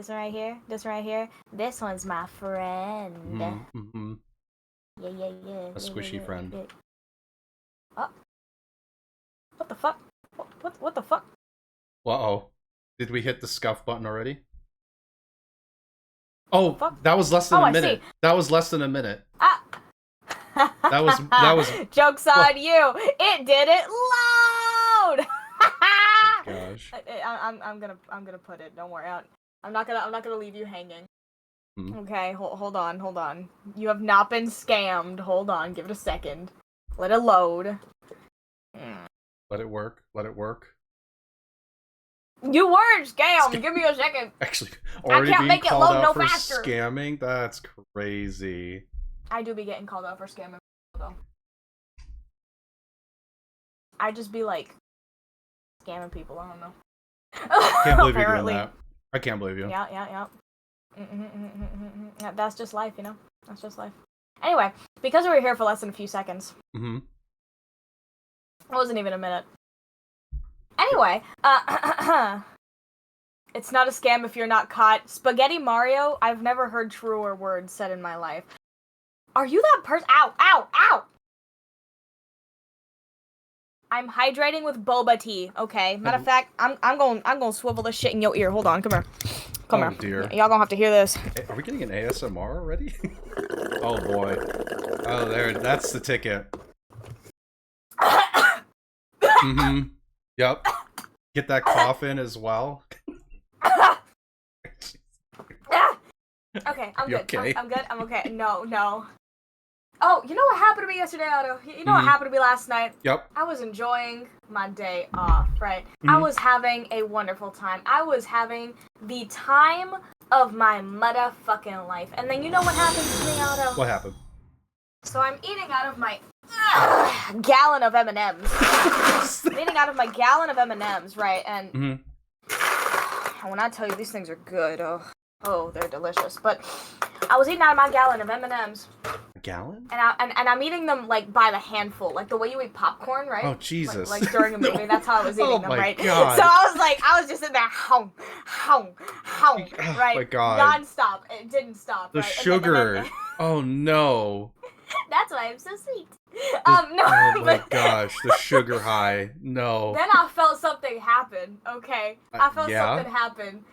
This one right here. This one right here. This one's my friend. Mm-hmm. Yeah. A squishy friend. Yeah. Oh. What the fuck? What the fuck? Uh-oh. Did we hit the scuff button already? Oh, that was less than a minute. That was less than a minute. Ah. That was Joke's on you. It didn't load. Oh gosh. I'm gonna put it. Don't worry. I'm not gonna leave you hanging. Okay, hold on. You have not been scammed. Hold on, give it a second. Let it load. Let it work. Let it work. You weren't scammed. Give me a second. Actually, already I can't being make it called load out no for faster. Scamming? That's crazy. I do be getting called out for scamming though. I just be like scamming people. I don't know. Can't believe you're doing that. I can't believe you. Yeah. That's just life, you know? That's just life. Anyway, because we were here for less than a few seconds. Mm-hmm. It wasn't even a minute. Anyway, it's not a scam if you're not caught. Spaghetti Mario, I've never heard truer words said in my life. Are you that person? Ow! I'm hydrating with boba tea. Okay. Matter of fact, I'm gonna swivel this shit in your ear. Hold on. Come here. Come here. Dear. Y'all gonna have to hear this. Are we getting an ASMR already? Oh boy. Oh, there. That's the ticket. Mm-hmm. Yep. Get that cough in as well. Okay, I'm You good. okay? I'm good. I'm okay. No. Oh, you know what happened to me yesterday, Otto? You know what happened to me last night? Yep. I was enjoying my day off, right? I was having a wonderful time. I was having the time of my motherfucking life. And then you know what happened to me, Otto? What happened? So I'm eating out of my gallon of M&Ms. I'm eating out of my gallon of M&Ms, right? And when I tell you these things are good, oh, they're delicious. But I was eating out of my gallon of M&Ms. A gallon? And I'm eating them like by the handful, like the way you eat popcorn, right? Oh Jesus! Like during a movie, that's how I was eating them, right? God. So I was just in there, hum, right? Oh my God! Non-stop. It didn't stop. The right? sugar. And then, Oh no! that's why I'm so sweet. No. Oh my gosh, the sugar high. No. Then I felt something happen. Okay, I felt something happen.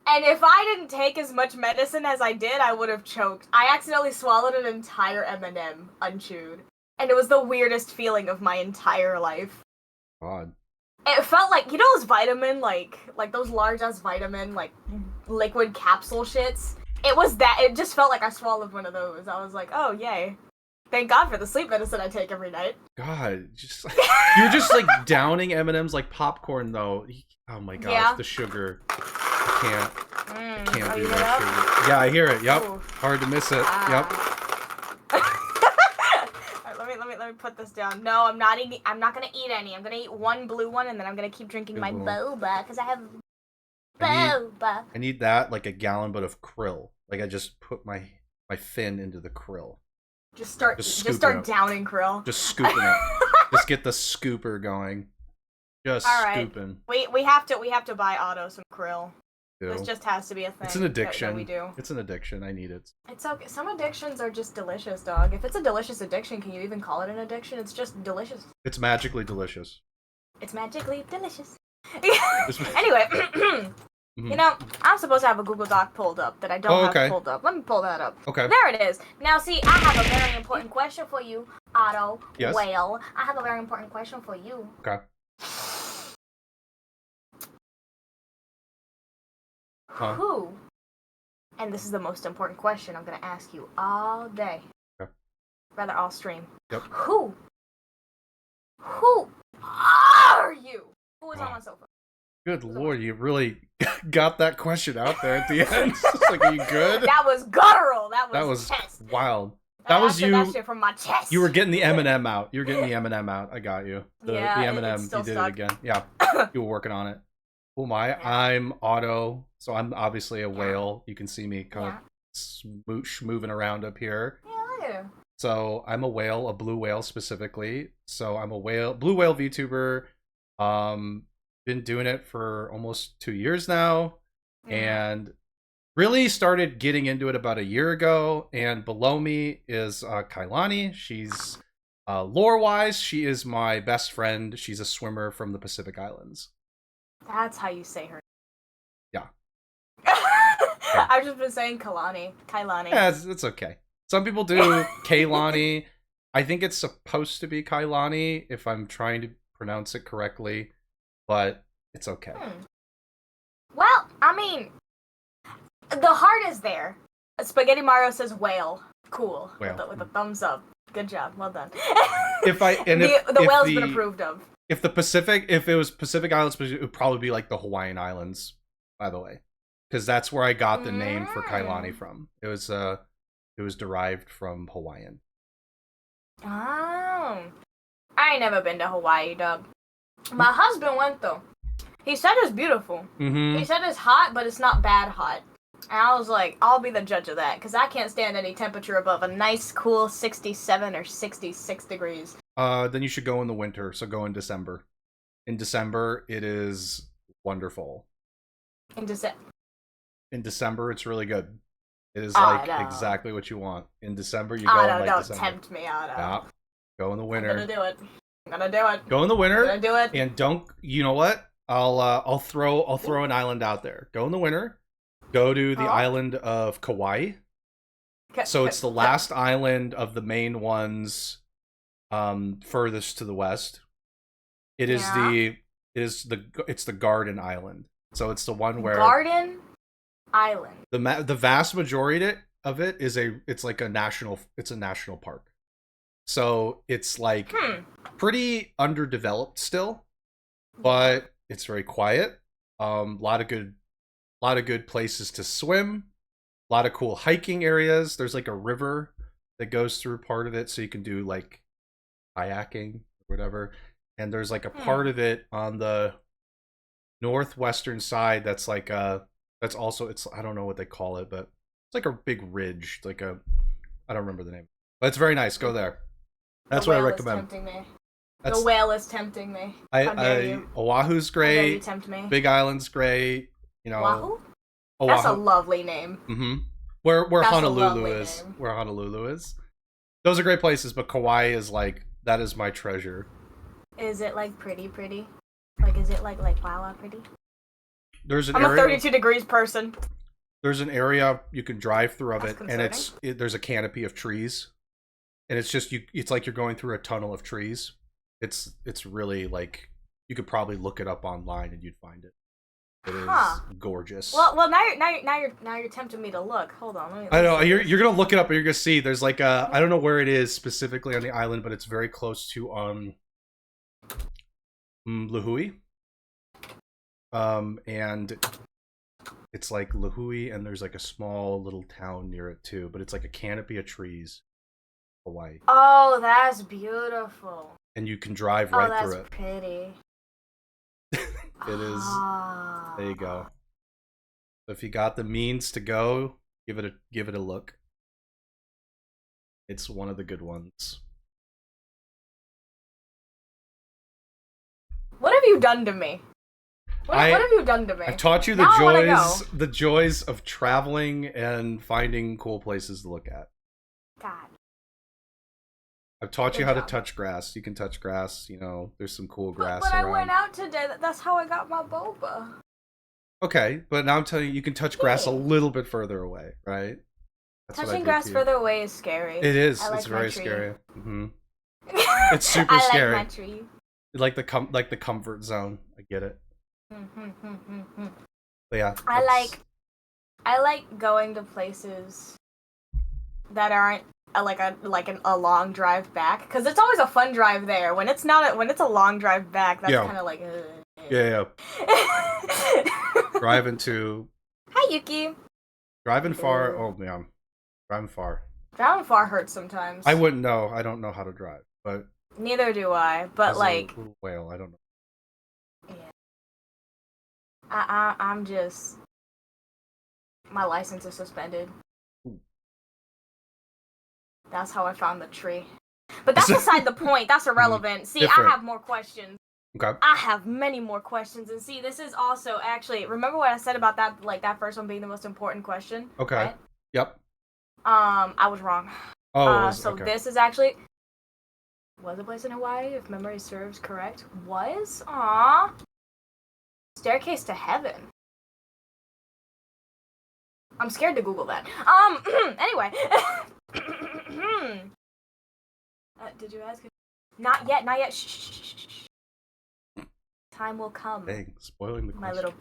And if I didn't take as much medicine as I did, I would have choked. I accidentally swallowed an entire M&M unchewed. And it was the weirdest feeling of my entire life. God. It felt like, you know those vitamin, like those large-ass vitamin, like, liquid capsule shits? It was that. It just felt like I swallowed one of those. I was like, oh, yay. Thank God for the sleep medicine I take every night. God, just you're just like downing M&Ms like popcorn, though. Oh my gosh, the sugar. I can't do that sugar. Yeah, I hear it. Yep. Ooh. Hard to miss it. Yep. Alright, let me put this down. No, I'm not gonna eat any. I'm gonna eat one blue one and then I'm gonna keep drinking my boba because I have boba. I need that, like a gallon, but of krill. Like I just put my fin into the krill. Just start downing krill. Just scooping it. Just get the scooper going. Just scooping. We have to buy Otto some krill. This just has to be a thing. It's an addiction. That we do. It's an addiction. I need it. It's okay. Some addictions are just delicious, dog. If it's a delicious addiction, can you even call it an addiction? It's just delicious. It's magically delicious. It's magically delicious. Anyway, you know, I'm supposed to have a Google Doc pulled up that I don't have pulled up. Let me pull that up. Okay. There it is. Now, see, I have a very important question for you, Otto. Yes. Whale. I have a very important question for you. Okay. Who, and this is the most important question I'm going to ask you all day. Okay. Rather, all stream. Yep. Who are you? Who is on my sofa? Good Lord, you really got that question out there at the end. It's like, are you good? That was guttural. That was chest. Wild. That was you. That shit from my chest. You were getting the M&M out. You were getting the M&M out. I got you. The M&M. You did it again. Yeah. You were working on it. Who am I? Yeah. I'm Otto. So I'm obviously a whale. You can see me kind of smoosh moving around up here. Yeah. So I'm a whale, a blue whale specifically. So I'm a blue whale VTuber. Been doing it for almost 2 years now. And really started getting into it about a year ago, and below me is Kailani. She's lore-wise, she is my best friend. She's a swimmer from the Pacific Islands. That's how you say her. Yeah. I've just been saying Kailani. Yeah, it's okay. Some people do Kailani. I think it's supposed to be Kailani if I'm trying to pronounce it correctly, but it's okay. Well, I mean, the heart is there. Spaghetti Mario says whale. Cool. Whale. With a thumbs up. Good job. Well done. The whale's been approved of. If it was Pacific Islands, it would probably be like the Hawaiian Islands, by the way. Because that's where I got the name for Kailani from. It was derived from Hawaiian. Oh. I ain't never been to Hawaii, dog. My husband went, though. He said it's beautiful. Mm-hmm. He said it's hot, but it's not bad hot. And I was like, I'll be the judge of that, because I can't stand any temperature above a nice, cool 67 or 66 degrees. Then you should go in the winter, so go in December. In December, it is wonderful. In December, it's really good. It is exactly what you want. In December, you go in like don't December. Tempt me out. Yeah. Go in the winter. I'm gonna do it. Go in the winter. I'm gonna do it. And don't. You know what? I'll throw an island out there. Go in the winter. Go to the island of Kauai. So it's the last island of the main ones, furthest to the west. It's the Garden Island. So it's the one where Garden Island. The vast majority of it it's a national park. So it's like pretty underdeveloped still, but it's very quiet. A lot of good places to swim. A lot of cool hiking areas. There's like a river that goes through part of it, so you can do like kayaking or whatever. And there's like a part of it on the northwestern side that's like that's also, it's, I don't know what they call it, but it's like a big ridge, like I don't remember the name, but it's very nice. Go there. That's what I recommend. The whale is tempting me. Oahu's great. How dare you tempt me? Big Island's great. You know, Oahu? That's a lovely name. Mm-hmm. Where Honolulu is. Name. Where Honolulu is. Those are great places, but Kauai is like, that is my treasure. Is it like pretty? Like, is it like wow pretty? I'm a 32 degrees person. There's an area you can drive through of it, and there's a canopy of trees, and it's just it's like you're going through a tunnel of trees. It's really like, you could probably look it up online and you'd find it. It is gorgeous. Well, now you're tempting me to look. Hold on, I know you're gonna look it up and you're gonna see. There's like I don't know where it is specifically on the island, but it's very close to Lihue. And it's like Lihue, and there's like a small little town near it too. But it's like a canopy of trees, Hawaii. Oh, that's beautiful. And you can drive right through it. Oh, that's pretty. It is. There you go. So if you got the means to go, give it a look. It's one of the good ones. What have you done to me? What have you done to me? I've taught you the joys of traveling and finding cool places to look at. God. I've taught you how to touch grass. You can touch grass, you know, there's some cool grass but around. I went out today. That's how I got my boba. Okay, but now I'm telling you, you can touch grass a little bit further away, right? Touching grass further away is scary. It is. It's very scary. Mm-hmm. It's super scary. I like my tree. Like the comfort zone. I get it. But yeah. I like going to places that aren't a long drive back, because it's always a fun drive there. When it's a long drive back, that's kind of like. Yeah. Driving to. Hi, Yuki. Driving far. Oh man, driving far. Driving far hurts sometimes. I wouldn't know. I don't know how to drive, but. Neither do I. But like. A little whale, I don't know. Yeah. I'm just. My license is suspended. That's how I found the tree. But that's beside the point. That's irrelevant. See, different. I have more questions. Okay. I have many more questions, and see, this is also actually, remember what I said about that, like, that first one being the most important question? Okay. Right? Yep. I was wrong. Oh, so okay. this is actually, was a place in Hawaii, if memory serves correct, was, Staircase to Heaven. I'm scared to Google that. Anyway. Did you ask? Not yet, not yet. Shh. Time will come. Dang, spoiling the question.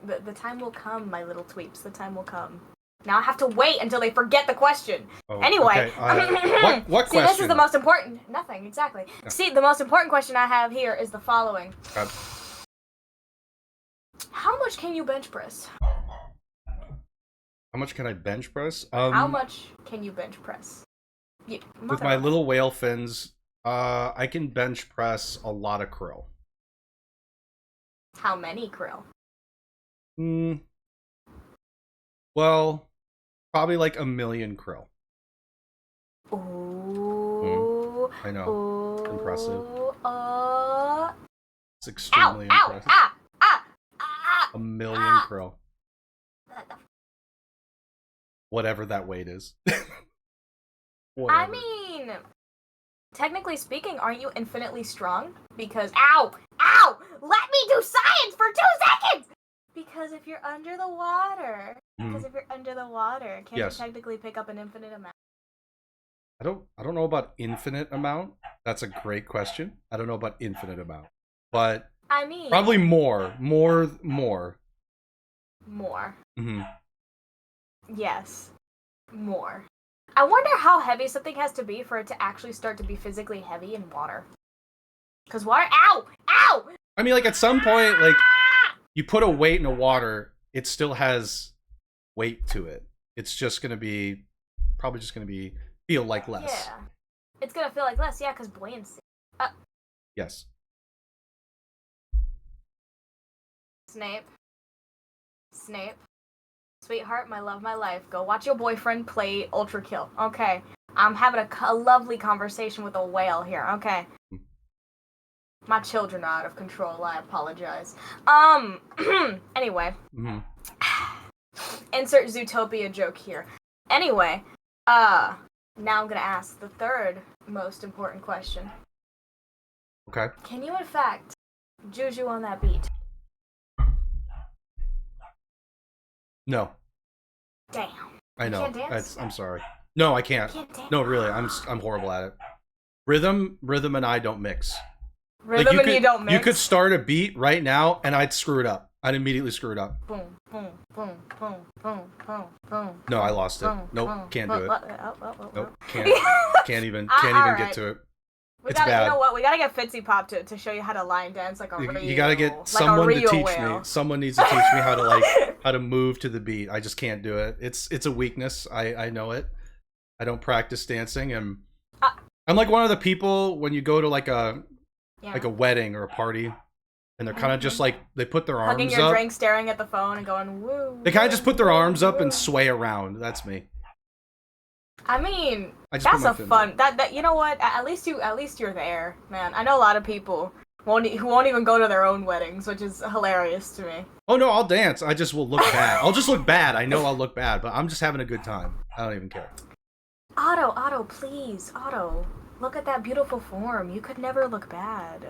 The time will come, my little tweeps. The time will come. Now I have to wait until they forget the question. Oh, anyway. Okay. What See, question? this is the most important. Nothing, exactly. Yeah. See, the most important question I have here is the following. Okay. How much can you bench press? How much can I bench press? How much can you bench press? With my little whale fins, I can bench press a lot of krill. How many krill? Well, probably like 1 million krill. Ooh. I know. Ooh. Impressive. It's extremely impressive. 1 million krill. Whatever that weight is. I mean, technically speaking, aren't you infinitely strong? Because, ow! Let me do science for 2 seconds! Because if you're under the water, can't you technically pick up an infinite amount? I don't know about infinite amount. That's a great question. I don't know about infinite amount. But I mean, probably more. More. Mm-hmm. Yes. More. I wonder how heavy something has to be for it to actually start to be physically heavy in water. Because water... Ow! I mean, like, at some point, like, you put a weight in the water, it still has weight to it. It's just going to be... Probably just going to feel like less. Yeah. It's going to feel like less, yeah, because buoyancy. Yes. Snape. Sweetheart, my love, my life. Go watch your boyfriend play Ultra Kill. Okay. I'm having a lovely conversation with a whale here. Okay. My children are out of control. I apologize. Anyway. Mm-hmm. Insert Zootopia joke here. Anyway. Now I'm gonna ask the third most important question. Okay. Can you, in fact, juju on that beat? No. Damn. I know. You can't dance? I'm sorry. No, I can't. No, really, I'm horrible at it. Rhythm and I don't mix. You don't mix? You could start a beat right now, and I'd screw it up. I'd immediately screw it up. Boom, boom, boom, boom, boom, boom, boom. No, I lost it. Nope, can't do it. Nope, can't even get to it. It's bad. You know what? We gotta get Fitzy Pop to show you how to line dance like a real. You gotta get someone to teach me. Someone needs to teach me how to how to move to the beat. I just can't do it. It's a weakness. I know it. I don't practice dancing, and I'm like one of the people when you go to like a wedding or a party, and they're kind of just like they put their arms hugging your drink, staring at the phone, and going woo. They kind of just put their arms up and sway around. That's me. I mean, that's a fun. That you know what? At least you're there, man. I know a lot of people who won't even go to their own weddings, which is hilarious to me. Oh no, I'll dance. I just will look bad. I'll just look bad. I know I'll look bad, but I'm just having a good time. I don't even care. Otto, please, Otto. Look at that beautiful form. You could never look bad.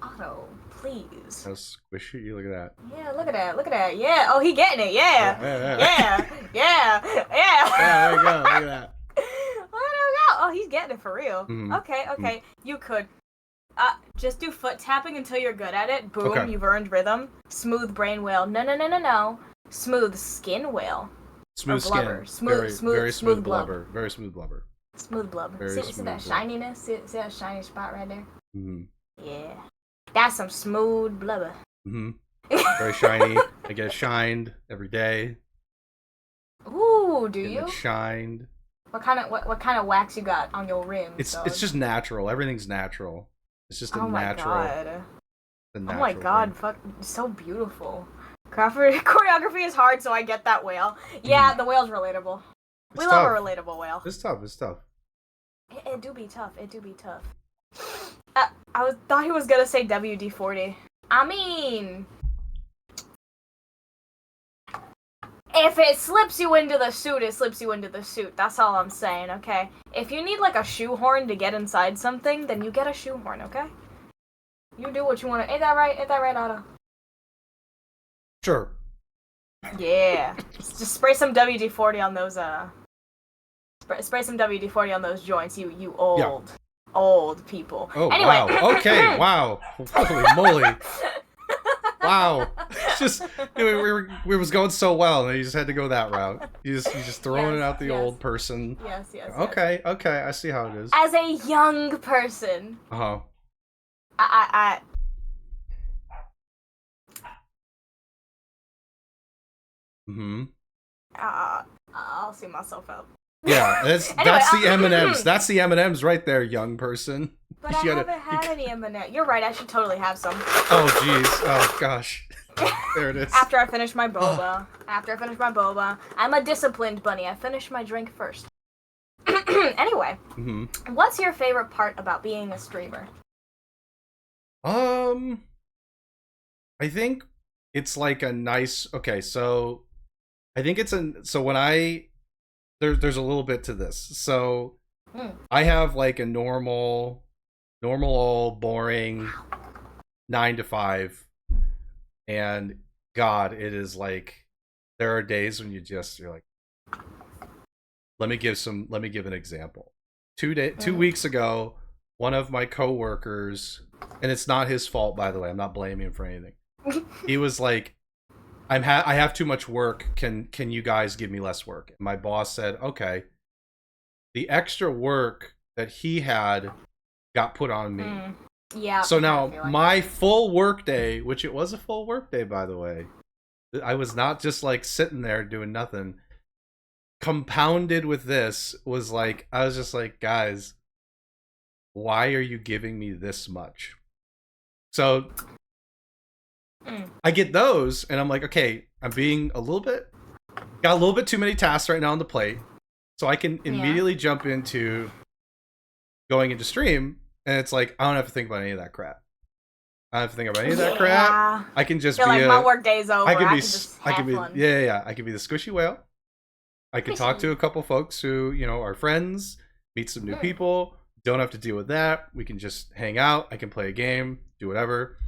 Otto, please. How squishy. You look at that. Yeah, look at that. Yeah. Oh, he getting it. Yeah. Yeah. There you go. Look at that. Oh, he's getting it for real. Mm-hmm. Okay. You could just do foot tapping until you're good at it. Boom, okay. You've earned rhythm. Smooth brain whale. No. Smooth skin whale. Smooth skin. Very smooth blubber. Very smooth blubber. Smooth blubber. See that shininess? See that shiny spot right there? Mm-hmm. Yeah. That's some smooth blubber. Mm-hmm. Very shiny. I get it shined every day. Ooh, do you? It shined. What kind of wax you got on your rims? It's just natural. Everything's natural. It's just a natural. Oh my god, fuck, so beautiful. Choreography is hard, so I get that whale. Yeah, the whale's relatable. We love a relatable whale. It's tough. It do be tough. thought he was gonna say WD-40. I mean, if it slips you into the suit, it slips you into the suit. That's all I'm saying, okay? If you need, like, a shoehorn to get inside something, then you get a shoehorn, okay? You do what you want to. Ain't that right? Ain't that right, Otto? Sure. Yeah. Just spray some WD-40 on those, spray some WD-40 on those joints, you old people. Oh, anyway. Wow. Okay, wow. Holy moly. Wow. It's just, we was going so well, and you just had to go that route. You just throwing it out the old person. Yes. Okay, I see how it is. As a young person. Uh-huh. Mm-hmm. I'll see myself out. Yeah, that's the M&Ms. That's the M&Ms right there, young person. But I haven't had any M&Ms. You're right, I should totally have some. Oh, jeez. Oh, gosh. There it is. After I finish my boba. I'm a disciplined bunny. I finish my drink first. Anyway, what's your favorite part about being a streamer? I think it's like a nice... Okay, so... I think it's so when there's a little bit to this. So I have like a normal old boring 9 to 5, and God, it is like there are days when you're like, let me give an example. 2 weeks ago, one of my coworkers, and it's not his fault, by the way, I'm not blaming him for anything. He was like, I have too much work. Can you guys give me less work? And my boss said, okay. The extra work that he had got put on me. Yeah. So now my full work day, which it was a full work day, by the way, I was not just like sitting there doing nothing. Compounded with this was like, I was just like, guys, why are you giving me this much? So I get those, and I'm like, okay, I'm being got a little bit too many tasks right now on the plate, so I can immediately jump into going into stream, and it's like, I don't have to think about any of that crap. I don't have to think about any of that crap. I can just be like my work day's over. I can be fun. Yeah. I can be the squishy whale. I can talk to a couple folks who, are friends, meet some new people, don't have to deal with that. We can just hang out. I can play a game, do whatever.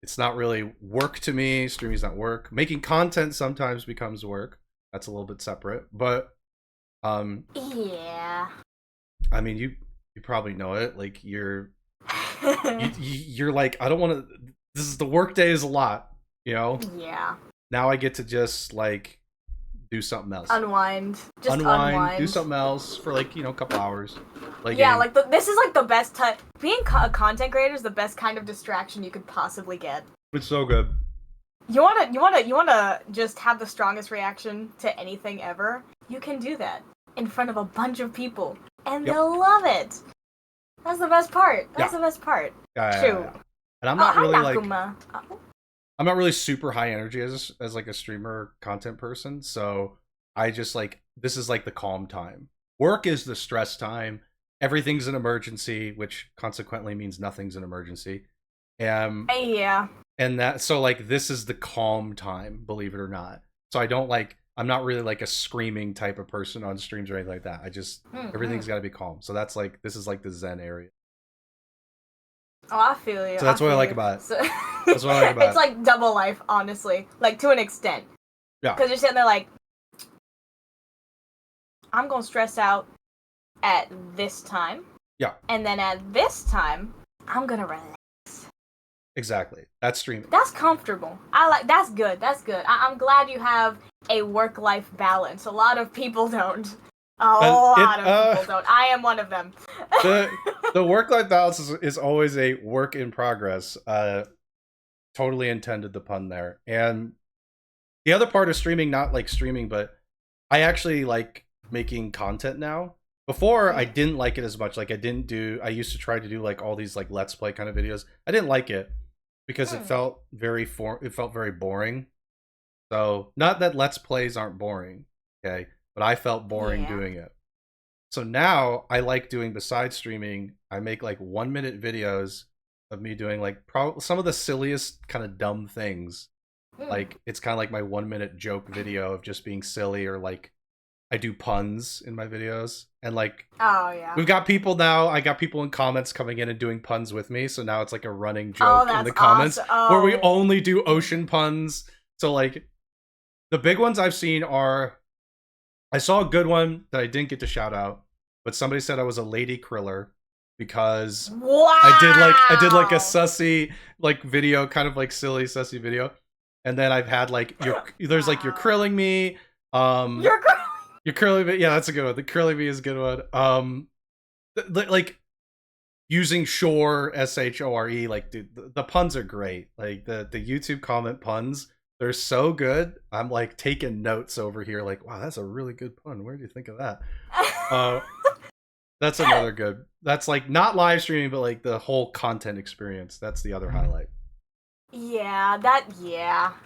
It's not really work to me. Streaming's not work. Making content sometimes becomes work. That's a little bit separate, but yeah. I mean, you probably know it. Like you're like, I don't want to. This is the work day is a lot, Yeah. Now I get to just like do something else. Unwind. Unwind. Do something else for like a couple hours. Like this is like the best time. Being a content creator is the best kind of distraction you could possibly get. It's so good. You wanna just have the strongest reaction to anything ever? You can do that in front of a bunch of people, and they'll love it. That's the best part. That's the best part. Yeah. And I'm not really I'm not really super high energy as like a streamer content person, so I just like, this is like the calm time. Work is the stress time. Everything's an emergency, which consequently means nothing's an emergency. Yeah. And that, so like, this is the calm time, believe it or not. So I'm not really like a screaming type of person on streams or anything like that. I just, everything's got to be calm. So that's like, this is like the Zen area. Oh, I feel you. So that's what I like about it. That's what I like about it. It's like double life, honestly. Like, to an extent. Yeah. Because you're sitting there like, I'm going to stress out at this time. Yeah. And then at this time, I'm going to relax. Exactly. That's streaming. That's comfortable. That's good. That's good. I'm glad you have a work-life balance. A lot of people don't. A lot of people don't. I am one of them. The work-life balance is always a work in progress. Totally intended the pun there. And the other part of streaming, not like streaming, but I actually like making content now. Before, I didn't like it as much. Like, I used to try to do like all these like Let's Play kind of videos. I didn't like it because it felt very boring. So, not that Let's Plays aren't boring, okay? But I felt boring doing it. So now I like doing, besides streaming, I make like 1-minute videos of me doing like some of the silliest kind of dumb things. Like it's kind of like my 1-minute joke video of just being silly, or like I do puns in my videos, and like we've got people now. I got people in comments coming in and doing puns with me, so now it's like a running joke in the comments where we only do ocean puns. So like the big ones I've seen are, I saw a good one that I didn't get to shout out, but somebody said I was a lady kriller because I did like a sussy like video, kind of like silly sussy video, and then I've had like there's like you're krilling me, you're curling me, yeah, that's a good one. The curling me is a good one. Like using shore, shore, like dude, the puns are great. Like the YouTube comment puns, they're so good. I'm like taking notes over here, like, wow, that's a really good pun. Where do you think of that? That's another good. That's like not live streaming, but like the whole content experience. That's the other highlight. Yeah,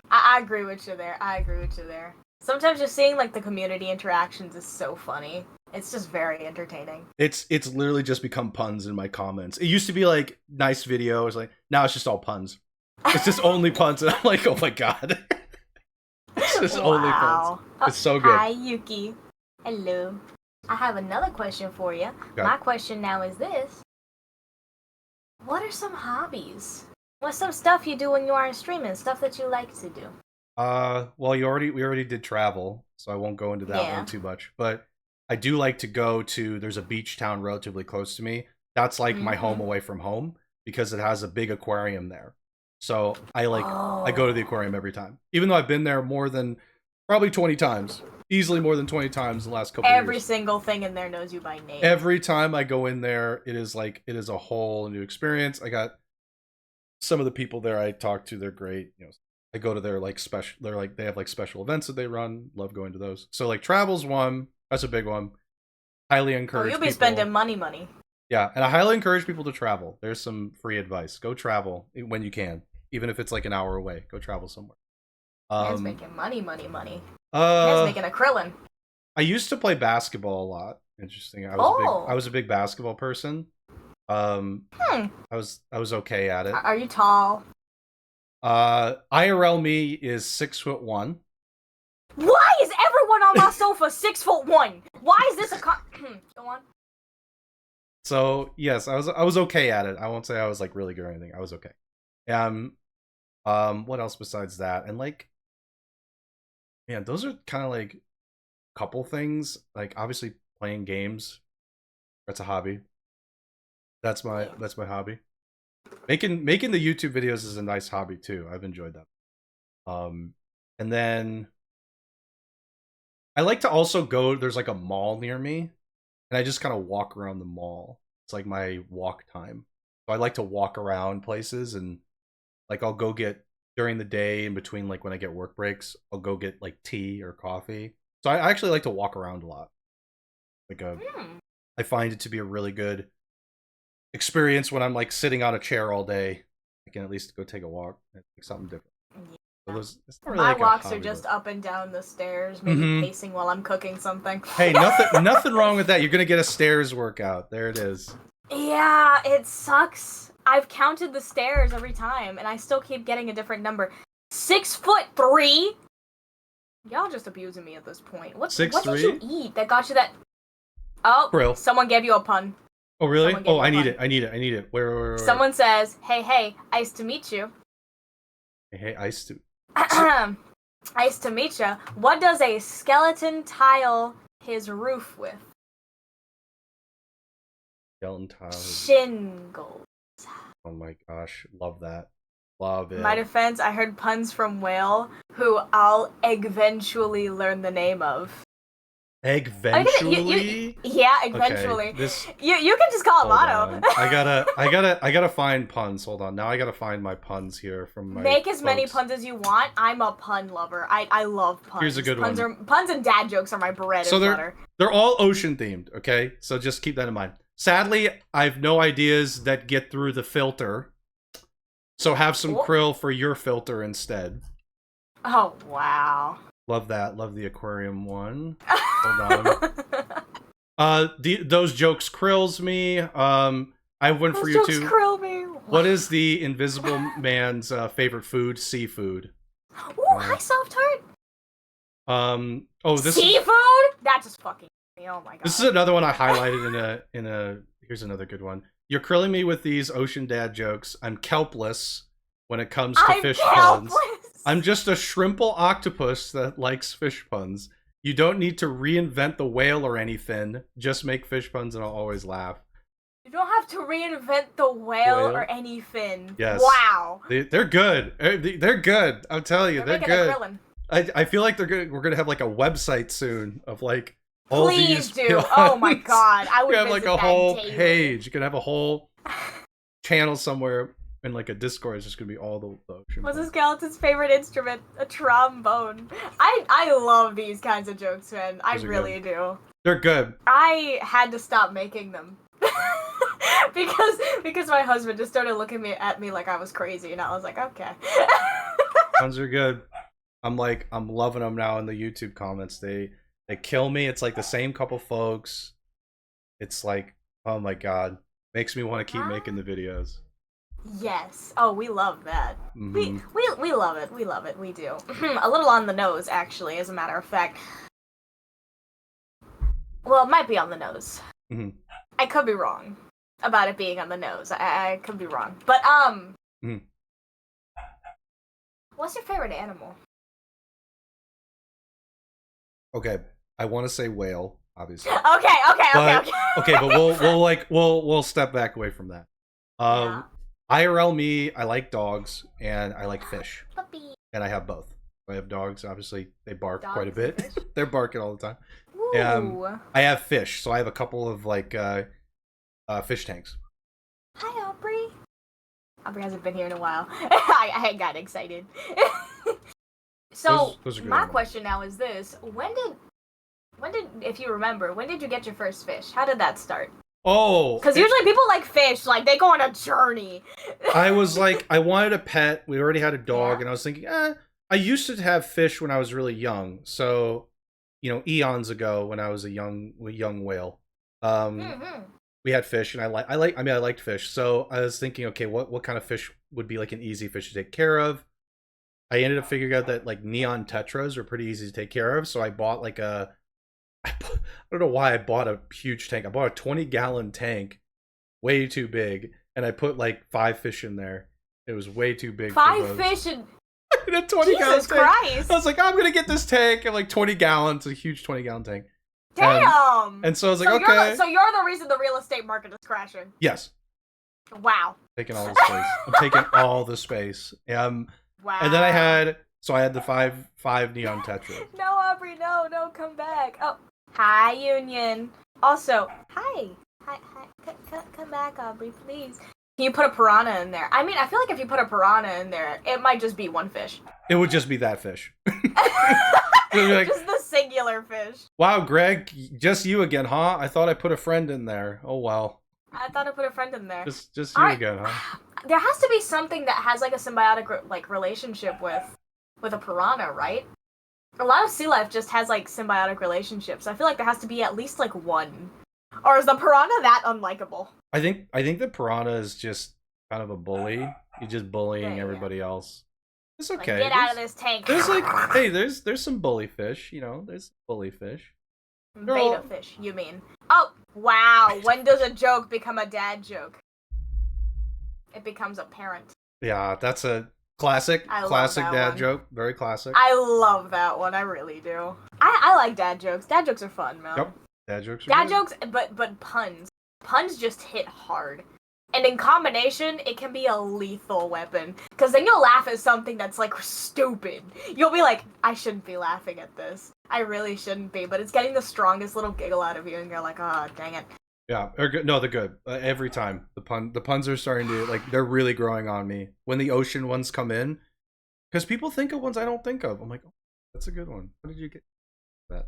I agree with you there. Sometimes just seeing like the community interactions is so funny. It's just very entertaining. It's literally just become puns in my comments. It used to be like nice videos, like now it's just all puns. It's just only puns, and I'm like, oh my god. It's just only puns. It's so good. Hi, Yuki. Hello. I have another question for you. Okay. My question now is this. What are some hobbies? What's some stuff you do when you aren't streaming? Stuff that you like to do? Well, we already did travel, so I won't go into that one too much. But I do like to go to, there's a beach town relatively close to me. That's like my home away from home, because it has a big aquarium there. So I go to the aquarium every time. Even though I've been there more than probably 20 times. Easily more than 20 times the last couple of years. Every single thing in there knows you by name. Every time I go in there, it is a whole new experience. I got some of the people there I talk to, they're great. You know, I go to their like special, they have like special events that they run. Love going to those. So like travel's one, that's a big one. Highly encourage. You'll be spending money. Yeah, and I highly encourage people to travel. There's some free advice. Go travel when you can, even if it's like an hour away. Go travel somewhere. Man's making money. Man's making a krillin. I used to play basketball a lot. Interesting. I was a big basketball person. I was okay at it. Are you tall? IRL me is 6'1". Why is everyone on my sofa 6'1"? Why is this a go on? So yes, I was okay at it. I won't say I was like really good or anything. I was okay. What else besides that? And like, man, those are kind of like a couple things. Like obviously playing games, that's a hobby. That's my hobby. Making the YouTube videos is a nice hobby too. I've enjoyed that. And then I like to also go, there's like a mall near me, and I just kind of walk around the mall. It's like my walk time. So I like to walk around places, and like I'll go get, during the day in between like when I get work breaks, I'll go get like tea or coffee. So I actually like to walk around a lot. Like I find it to be a really good experience when I'm like sitting on a chair all day. I can at least go take a walk and do something different. Yeah. So really my walks are just up and down the stairs, maybe pacing while I'm cooking something. Hey, nothing wrong with that. You're gonna get a stairs workout. There it is. Yeah, it sucks. I've counted the stairs every time, and I still keep getting a different number. 6'3"? Y'all just abusing me at this point. What did you eat that got you that? Oh, Brill. Someone gave you a pun. Oh, really? Oh, I need it. Where? Someone says, hey, nice to meet you. Hey, nice to... Nice to meet you. What does a skeleton tile his roof with? Skeleton tile. Shingles. Oh my gosh, love that. Love it. In my defense, I heard puns from Whale, who I'll eventually learn the name of. Eventually? Yeah, eventually. Okay, you can just call it Lotto. I gotta find puns. Hold on. Now I gotta find my puns here from my Make as many puns as you want. I'm a pun lover. I love puns. Here's a good one. Puns and dad jokes are my bread and butter. They're all ocean themed, okay? So just keep that in mind. Sadly, I've no ideas that get through the filter. So have some krill for your filter instead. Oh, wow. Love that. Love the aquarium one. Hold on. Those jokes krills me. I have one for you too. Krill me. What is the Invisible Man's favorite food? Seafood. Ooh, hi, Soft Heart. Oh, this seafood? That just fucking me. Oh my god. This is another one I highlighted in a. Here's another good one. You're krilling me with these ocean dad jokes. I'm kelpless when it comes to fish puns. I'm just a shrimple octopus that likes fish puns. You don't need to reinvent the whale or anything. Just make fish puns and I'll always laugh. You don't have to reinvent the whale or anything. Yes. Wow. They're good. They're good. I'm telling you, they're good. I feel like we're gonna have like a website soon of like all Please these. do. Oh my god, I would have visit like a whole daily. page. You could have a whole channel somewhere in like a Discord. It's just gonna be all the ocean. What's a skeleton's favorite instrument? A trombone. I love these kinds of jokes, man. I really do. They're good. I had to stop making them. because my husband just started looking at me like I was crazy, and I was like, okay. Puns are good. I'm loving them now in the YouTube comments. They kill me. It's like the same couple folks. It's like, oh my god, makes me want to keep making the videos. Yes. Oh, we love that. Mm-hmm. We love it. We love it. We do. A little on the nose, actually, as a matter of fact. Well, it might be on the nose. Mm-hmm. I could be wrong about it being on the nose. I could be wrong. But, what's your favorite animal? Okay, I want to say whale, obviously. Okay, but we'll step back away from that. IRL me, I like dogs and I like fish. Puppy. And I have both. I have dogs, obviously. They bark Dogs quite a bit. They're barking all the time. Ooh. I have fish, so I have a couple of like fish tanks. Hi, Aubrey. Aubrey hasn't been here in a while. I got excited. So those are my question now is this: when did, if you remember, when did you get your first fish? How did that start? Oh, because usually people like fish, like they go on a journey. I was like, I wanted a pet. We already had a dog, and I was thinking, I used to have fish when I was really young. So, eons ago when I was a young whale, we had fish, and I liked fish. So I was thinking, okay, what kind of fish would be like an easy fish to take care of? I ended up figuring out that like neon tetras are pretty easy to take care of. So I bought like I don't know why I bought a huge tank. I bought a 20-gallon tank, way too big, and I put like 5 fish in there. It was way too big. 5 fish in a 20-gallon Jesus Christ. I was like, I'm gonna get this tank of like 20 gallons, a huge 20-gallon tank. Damn. And so I was like, okay. So you're the reason the real estate market is crashing. Yes. Wow. Taking all the space. I'm taking all the space. Wow. And then I had the five neon tetras. No, Aubrey, no, come back. Oh, hi, Union. Also, hi, come back, Aubrey, please. Can you put a piranha in there? I mean, I feel like if you put a piranha in there, it might just be one fish. It would just be that fish. Like, just the singular fish. Wow, Greg, just you again, huh? I thought I put a friend in there. Oh well. I thought I put a friend in there. Just you again, huh? There has to be something that has like a symbiotic relationship with a piranha, right? A lot of sea life just has like symbiotic relationships. I feel like there has to be at least like one. Or is the piranha that unlikable? I think the piranha is just kind of a bully. He's just bullying everybody else. It's okay. Like, get out of this tank. There's like, hey, there's some bully fish. There's bully fish. Beta fish, you mean? Oh, wow. When does a joke become a dad joke? It becomes a parent. Yeah, that's a classic dad joke. Very classic. I love that one. I really do. I like dad jokes. Dad jokes are fun, man. Yep. Dad jokes are jokes, but puns. Puns just hit hard. And in combination, it can be a lethal weapon. Because then you'll laugh at something that's, like, stupid. You'll be like, I shouldn't be laughing at this. I really shouldn't be. But it's getting the strongest little giggle out of you, and you're like, oh, dang it. Yeah, no, they're good. Every time. The puns are starting to, like, they're really growing on me. When the ocean ones come in. Because people think of ones I don't think of. I'm like, oh, that's a good one. How did you get that?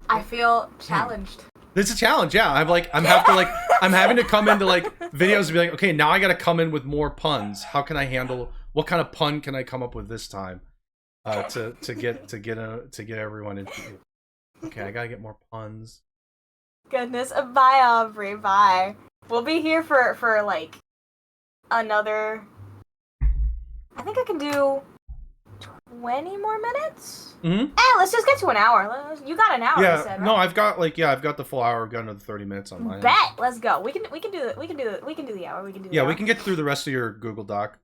I feel challenged. It's a challenge, yeah. I'm having to come into like videos and be like, okay, now I gotta come in with more puns. How can I handle? What kind of pun can I come up with this time? To get everyone into. Okay, I gotta get more puns. goodness. Bye, Aubrey. Bye. We'll be here for like another. I think I can do 20 more minutes. Let's just get to an hour. You got an hour. Yeah. You said, right? No, I've got the full hour. I've got another 30 minutes on mine. Bet. Let's go. We can do the hour. We can do the hour. We can get through the rest of your Google Doc.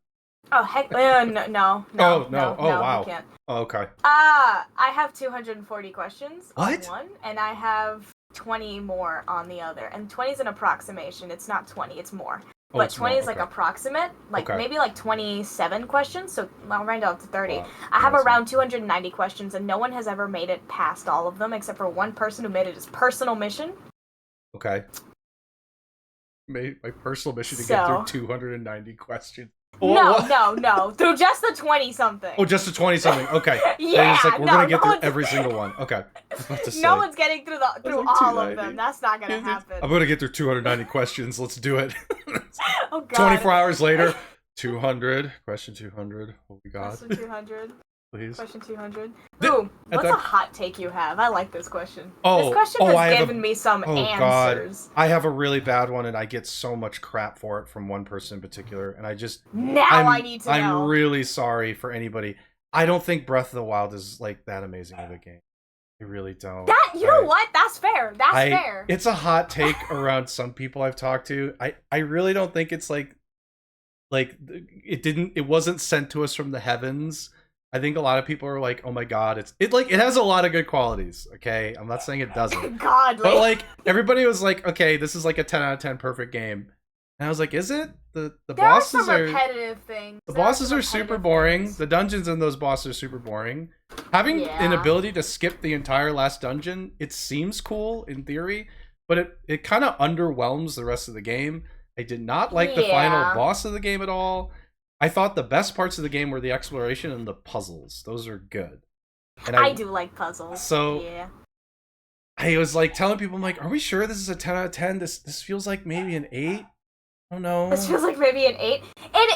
Oh heck, no. Oh wow. We can't. Oh, okay. I have 240 questions what? on one, and I have 20 more on the other. And 20 is an approximation. It's not 20. It's more. Oh, but 20 more. is like approximate, like okay. maybe like 27 questions. So I'll round up to 30. Wow. I have around 290 questions, and no one has ever made it past all of them except for one person who made it his personal mission. Okay. Made my personal mission to get through 290 questions. No. Through just the 20-something. Oh, just the 20-something. Okay. Yeah. It's like, we're gonna get through every single one. Okay. No one's getting through all of them. That's not gonna happen. I'm gonna get through 290 questions. Let's do it. Oh God. 24 hours later, 200. Question 200. Oh my God. Question 200. Please. Question 200. Ooh, what's a hot take you have? I like this question. This question has given me some answers. God. I have a really bad one, and I get so much crap for it from one person in particular, and I just... I need to know. I'm really sorry for anybody. I don't think Breath of the Wild is, like, that amazing of a game. I really don't. You know what? That's fair. That's fair. It's a hot take around some people I've talked to. I really don't think it's, like, it wasn't sent to us from the heavens. I think a lot of people are like, "Oh my God, it has a lot of good qualities." Okay, I'm not saying it doesn't. Godly. But like everybody was like, "Okay, this is like a 10 out of 10 perfect game," and I was like, "Is it?" The bosses are repetitive things. The bosses are super boring. The dungeons in those bosses are super boring. Having an ability to skip the entire last dungeon, it seems cool in theory, but it kind of underwhelms the rest of the game. I did not like the final boss of the game at all. I thought the best parts of the game were the exploration and the puzzles. Those are good. And I do like puzzles. So I was like telling people, I'm like, are we sure this is a 10 out of 10? This feels like maybe an 8. I don't know. This feels like maybe an 8.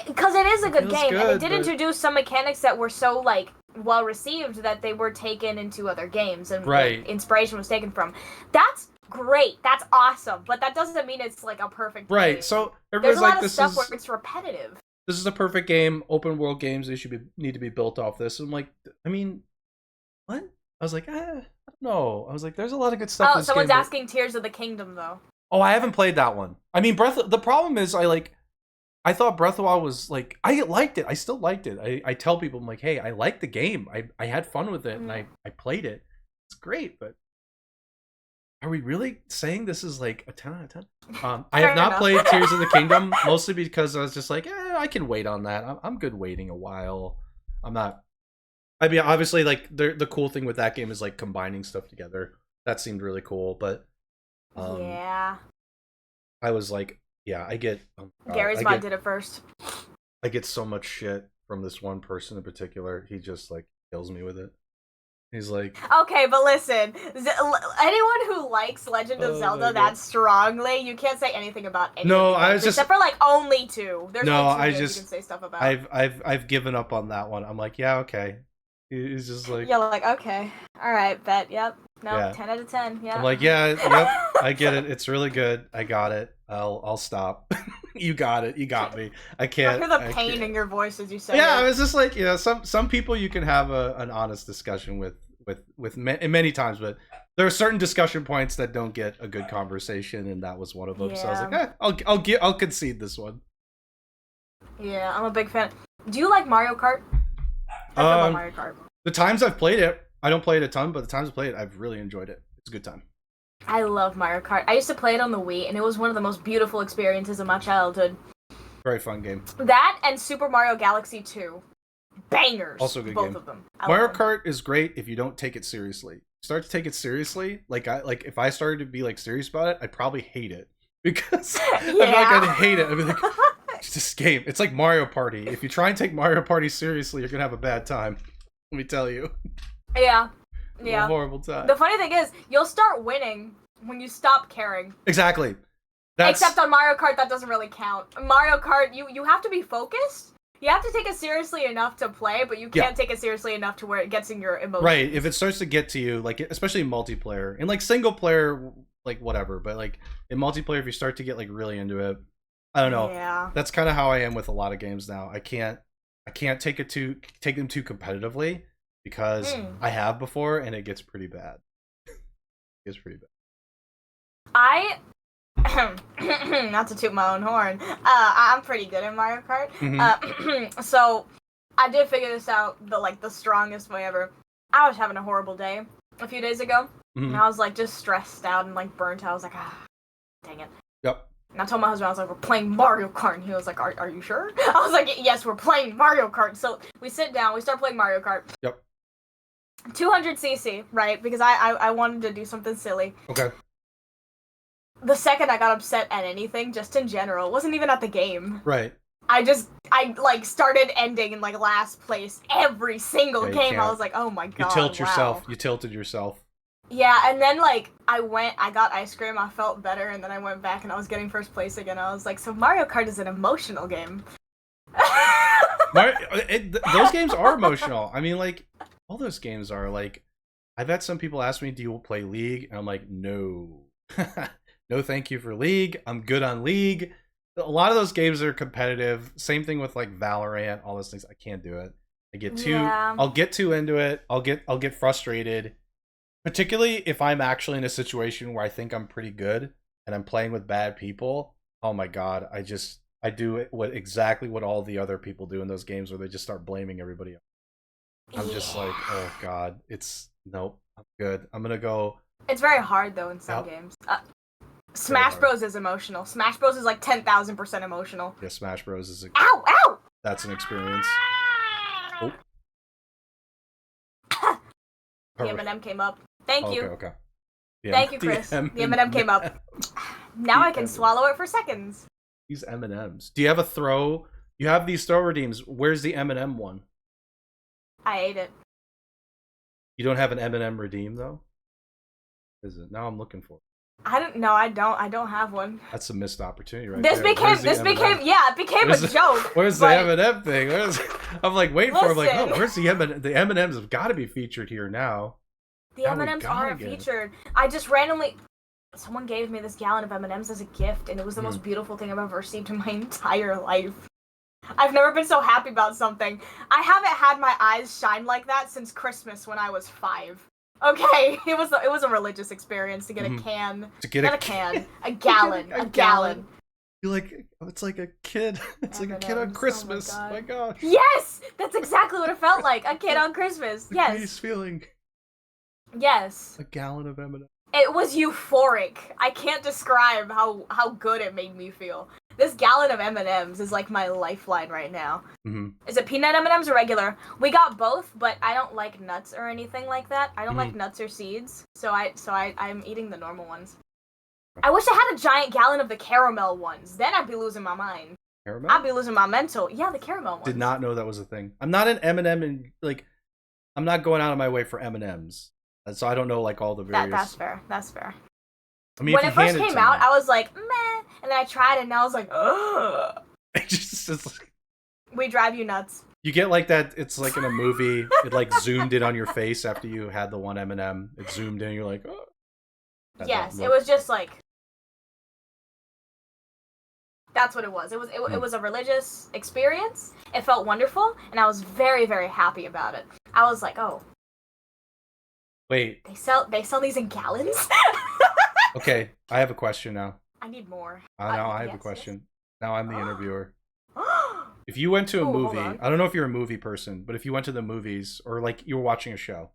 Because it is a good game. And it did introduce some mechanics that were so like well received that they were taken into other games and inspiration was taken from. That's great. That's awesome. But that doesn't mean it's like a perfect game. Right. So everybody's There's a lot of stuff where it's repetitive. This is a perfect game. Open world games, they need to be built off this. I'm like, I mean, what? I was like, I don't know. I was like, there's a lot of good stuff. Oh, someone's asking Tears of the Kingdom though. Oh, I haven't played that one. I mean, the problem is I thought Breath of the Wild was like, I liked it. I still liked it. I tell people, I'm like, hey, I liked the game. I had fun with it and I played it. It's great, but are we really saying this is like a 10 out of 10? I have not played Tears of the Kingdom, mostly because I was just like, I can wait on that. I'm good waiting a while. I'm not... I mean, obviously, like, the cool thing with that game is, like, combining stuff together. That seemed really cool, but... I was like, I get... Gary's Mod did it first. I get so much shit from this one person in particular. He just, like, kills me with it. He's like... Okay, but listen. Anyone who likes Legend of Zelda that strongly, you can't say anything about anything. No, I was except for, like, only 2. There's only 2 you can say stuff about. I've given up on that one. I'm like, yeah, okay. He's just like... You're like, okay. Alright, bet, yep. No, 10 out of 10, yeah. I'm like, yep, I get it. It's really good. I got it. I'll stop. You got it. You got me. I can't. I hear the pain in your voice as you say it. I was just like, some people you can have an honest discussion with many times, but there are certain discussion points that don't get a good conversation, and that was one of them. So I was like, I'll concede this one. Yeah, I'm a big fan. Do you like Mario Kart? I love Mario Kart. The times I've played it, I don't play it a ton, but the times I've played it, I've really enjoyed it. It's a good time. I love Mario Kart. I used to play it on the Wii, and it was one of the most beautiful experiences of my childhood. Very fun game. That and Super Mario Galaxy 2. Bangers. Also a good both game. Of them. Mario Kart is great if you don't take it seriously. Start to take it seriously, if I started to be like serious about it, I'd probably hate it. Because I'd hate it. I'd be like, it's this game. It's like Mario Party. If you try and take Mario Party seriously, you're gonna have a bad time. Let me tell you. Yeah. A horrible time. The funny thing is, you'll start winning when you stop caring. Exactly. Except on Mario Kart, that doesn't really count. Mario Kart, you have to be focused. You have to take it seriously enough to play, but you can't take it seriously enough to where it gets in your emotions. Right. If it starts to get to you, like especially multiplayer, and like single player, like whatever. But like in multiplayer, if you start to get like really into it, I don't know. Yeah. That's kind of how I am with a lot of games now. I can't take them too competitively because I have before and it gets pretty bad. It gets pretty bad. Not to toot my own horn, I'm pretty good at Mario Kart. So I did figure this out the strongest way ever. I was having a horrible day a few days ago, and I was like just stressed out and like burnt out. I was like, dang it. Yep. And I told my husband, I was like, we're playing Mario Kart, and he was like, are you sure? I was like, yes, we're playing Mario Kart. So we sit down, we start playing Mario Kart. Yep. 200cc, right? Because I wanted to do something silly. Okay. The second I got upset at anything, just in general, it wasn't even at the game. Right. I started ending in like last place every single game. I was like, oh my god. You tilted yourself. Yeah, and then like I got ice cream, I felt better, and then I went back and I was getting first place again. I was like, so Mario Kart is an emotional game. Those games are emotional. I mean, like, all those games are. Like, I've had some people ask me, do you play League? And I'm like, no. No thank you for League. I'm good on League. A lot of those games are competitive. Same thing with like Valorant, all those things. I can't do it. I'll get too into it. I'll get frustrated. Particularly if I'm actually in a situation where I think I'm pretty good and I'm playing with bad people. Oh my god, I do exactly what all the other people do in those games where they just start blaming everybody else. I'm just like, oh god, nope, I'm good. I'm gonna go. It's very hard though in some games. Smash Bros is emotional. Smash Bros is like 10,000% emotional. Yeah, Smash Bros is. Ow! Ow! That's an experience. Oh. The M&M came up. Thank you. Okay. Thank you, Chris. The M&M came up. Now I can swallow it for seconds. These M&Ms. Do you have a throw? You have these throw redeems. Where's the M&M one? I ate it. You don't have an M&M redeem though? Is it? Now I'm looking for it. I don't have one. That's a missed opportunity, right? It became a joke. Where's the M&M thing? I'm like waiting for. I'm like, oh, where's the M&M? The M&Ms have got to be featured here now. The M&Ms aren't featured. I just randomly, someone gave me this gallon of M&Ms as a gift, and it was the most beautiful thing I've ever received in my entire life. I've never been so happy about something. I haven't had my eyes shine like that since Christmas when I was 5. Okay, it was a religious experience to get a can. A gallon. A gallon. You're like, it's like a kid. It's like a kid on Christmas. Oh my gosh. Yes! That's exactly what it felt like. A kid on Christmas. Yes. Greatest feeling. Yes. A gallon of M&M's. It was euphoric. I can't describe how good it made me feel. This gallon of M&Ms is like my lifeline right now. Is it peanut M&Ms or regular? We got both, but I don't like nuts or anything like that. I don't like nuts or seeds, so I'm eating the normal ones. I wish I had a giant gallon of the caramel ones. Then I'd be losing my mind. Caramel? I'd be losing my mental. Yeah, the caramel ones. Did not know that was a thing. I'm not an M&M and like, I'm not going out of my way for M&Ms, so I don't know like all the various. That's fair. I mean, when it first came out, I was like, meh. And then I tried it, and I was like, ugh. We drive you nuts. You get like that, it's like in a movie, it like zoomed in on your face after you had the one M&M. It zoomed in, and you're like, oh. Yes, it was just like, that's what it was. It was a religious experience. It felt wonderful, and I was very, very happy about it. I was like, oh. Wait. They sell these in gallons? Okay, I have a question now. I need more. Now I have a question. Now I'm the interviewer. If you went to a movie, I don't know if you're a movie person, but if you went to the movies or like you were watching a show,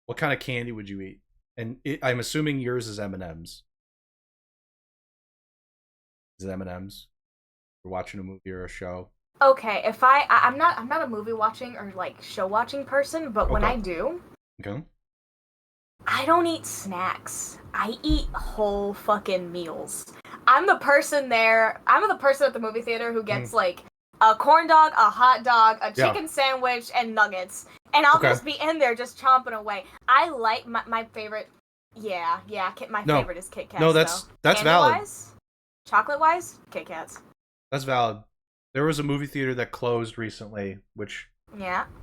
what kind of candy would you eat? And I'm assuming yours is M&Ms. Is it M&Ms? You're watching a movie or a show. Okay, if I'm not a movie watching or like show watching person, but when I do, I don't eat snacks. I eat whole fucking meals. I'm the person at the movie theater who gets like a corn dog, a hot dog, a chicken sandwich, and nuggets. And I'll just be in there just chomping away. I like my favorite. Yeah. My favorite is Kit Kats. No, that's valid. Chocolate-wise, Kit Kats. That's valid. There was a movie theater that closed recently, which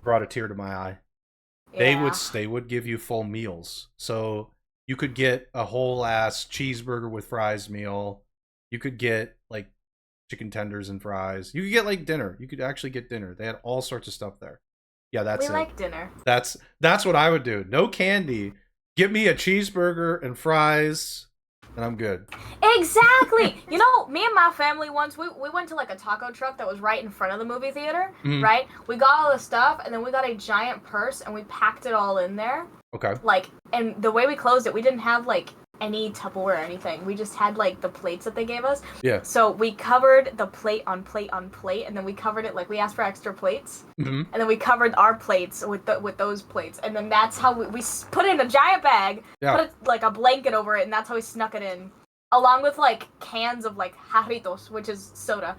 brought a tear to my eye. Yeah. They would give you full meals. So You could get a whole ass cheeseburger with fries meal. You could get like chicken tenders and fries. You could get like dinner. You could actually get dinner. They had all sorts of stuff there. Yeah, that's it. We like dinner. That's what I would do. No candy. Give me a cheeseburger and fries, and I'm good. Exactly. You know, me and my family once, we went to like a taco truck that was right in front of the movie theater, right? We got all the stuff, and then we got a giant purse, and we packed it all in there. Okay. Like, and the way we closed it, we didn't have like any Tupperware or anything. We just had like the plates that they gave us. Yeah. So we covered the plate on plate on plate, and then we covered it like we asked for extra plates, and then we covered our plates with those plates, and then that's how we put it in a giant bag, put it, like a blanket over it, and that's how we snuck it in, along with like cans of like jarritos, which is soda.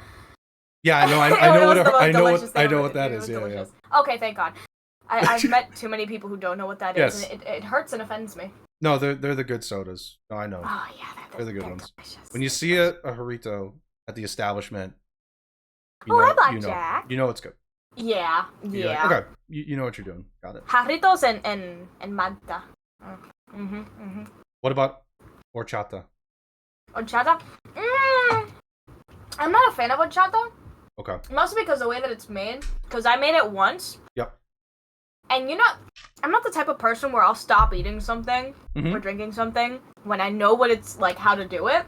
Yeah, I know. I know what that is. Yeah, yeah. Okay, thank God. I've met too many people who don't know what that is, and it hurts and offends me. No, they're the good sodas. No, I know. Oh yeah, they're the good ones. Delicious. When you see a jarrito at the establishment, you know it's good. Yeah, yeah. Okay, you know what you're doing. Got it. Jarritos and Magda. What about horchata? Horchata? I'm not a fan of horchata. Okay. Mostly because of the way that it's made. Because I made it once. Yep. And I'm not the type of person where I'll stop eating something or drinking something when I know what it's like, how to do it.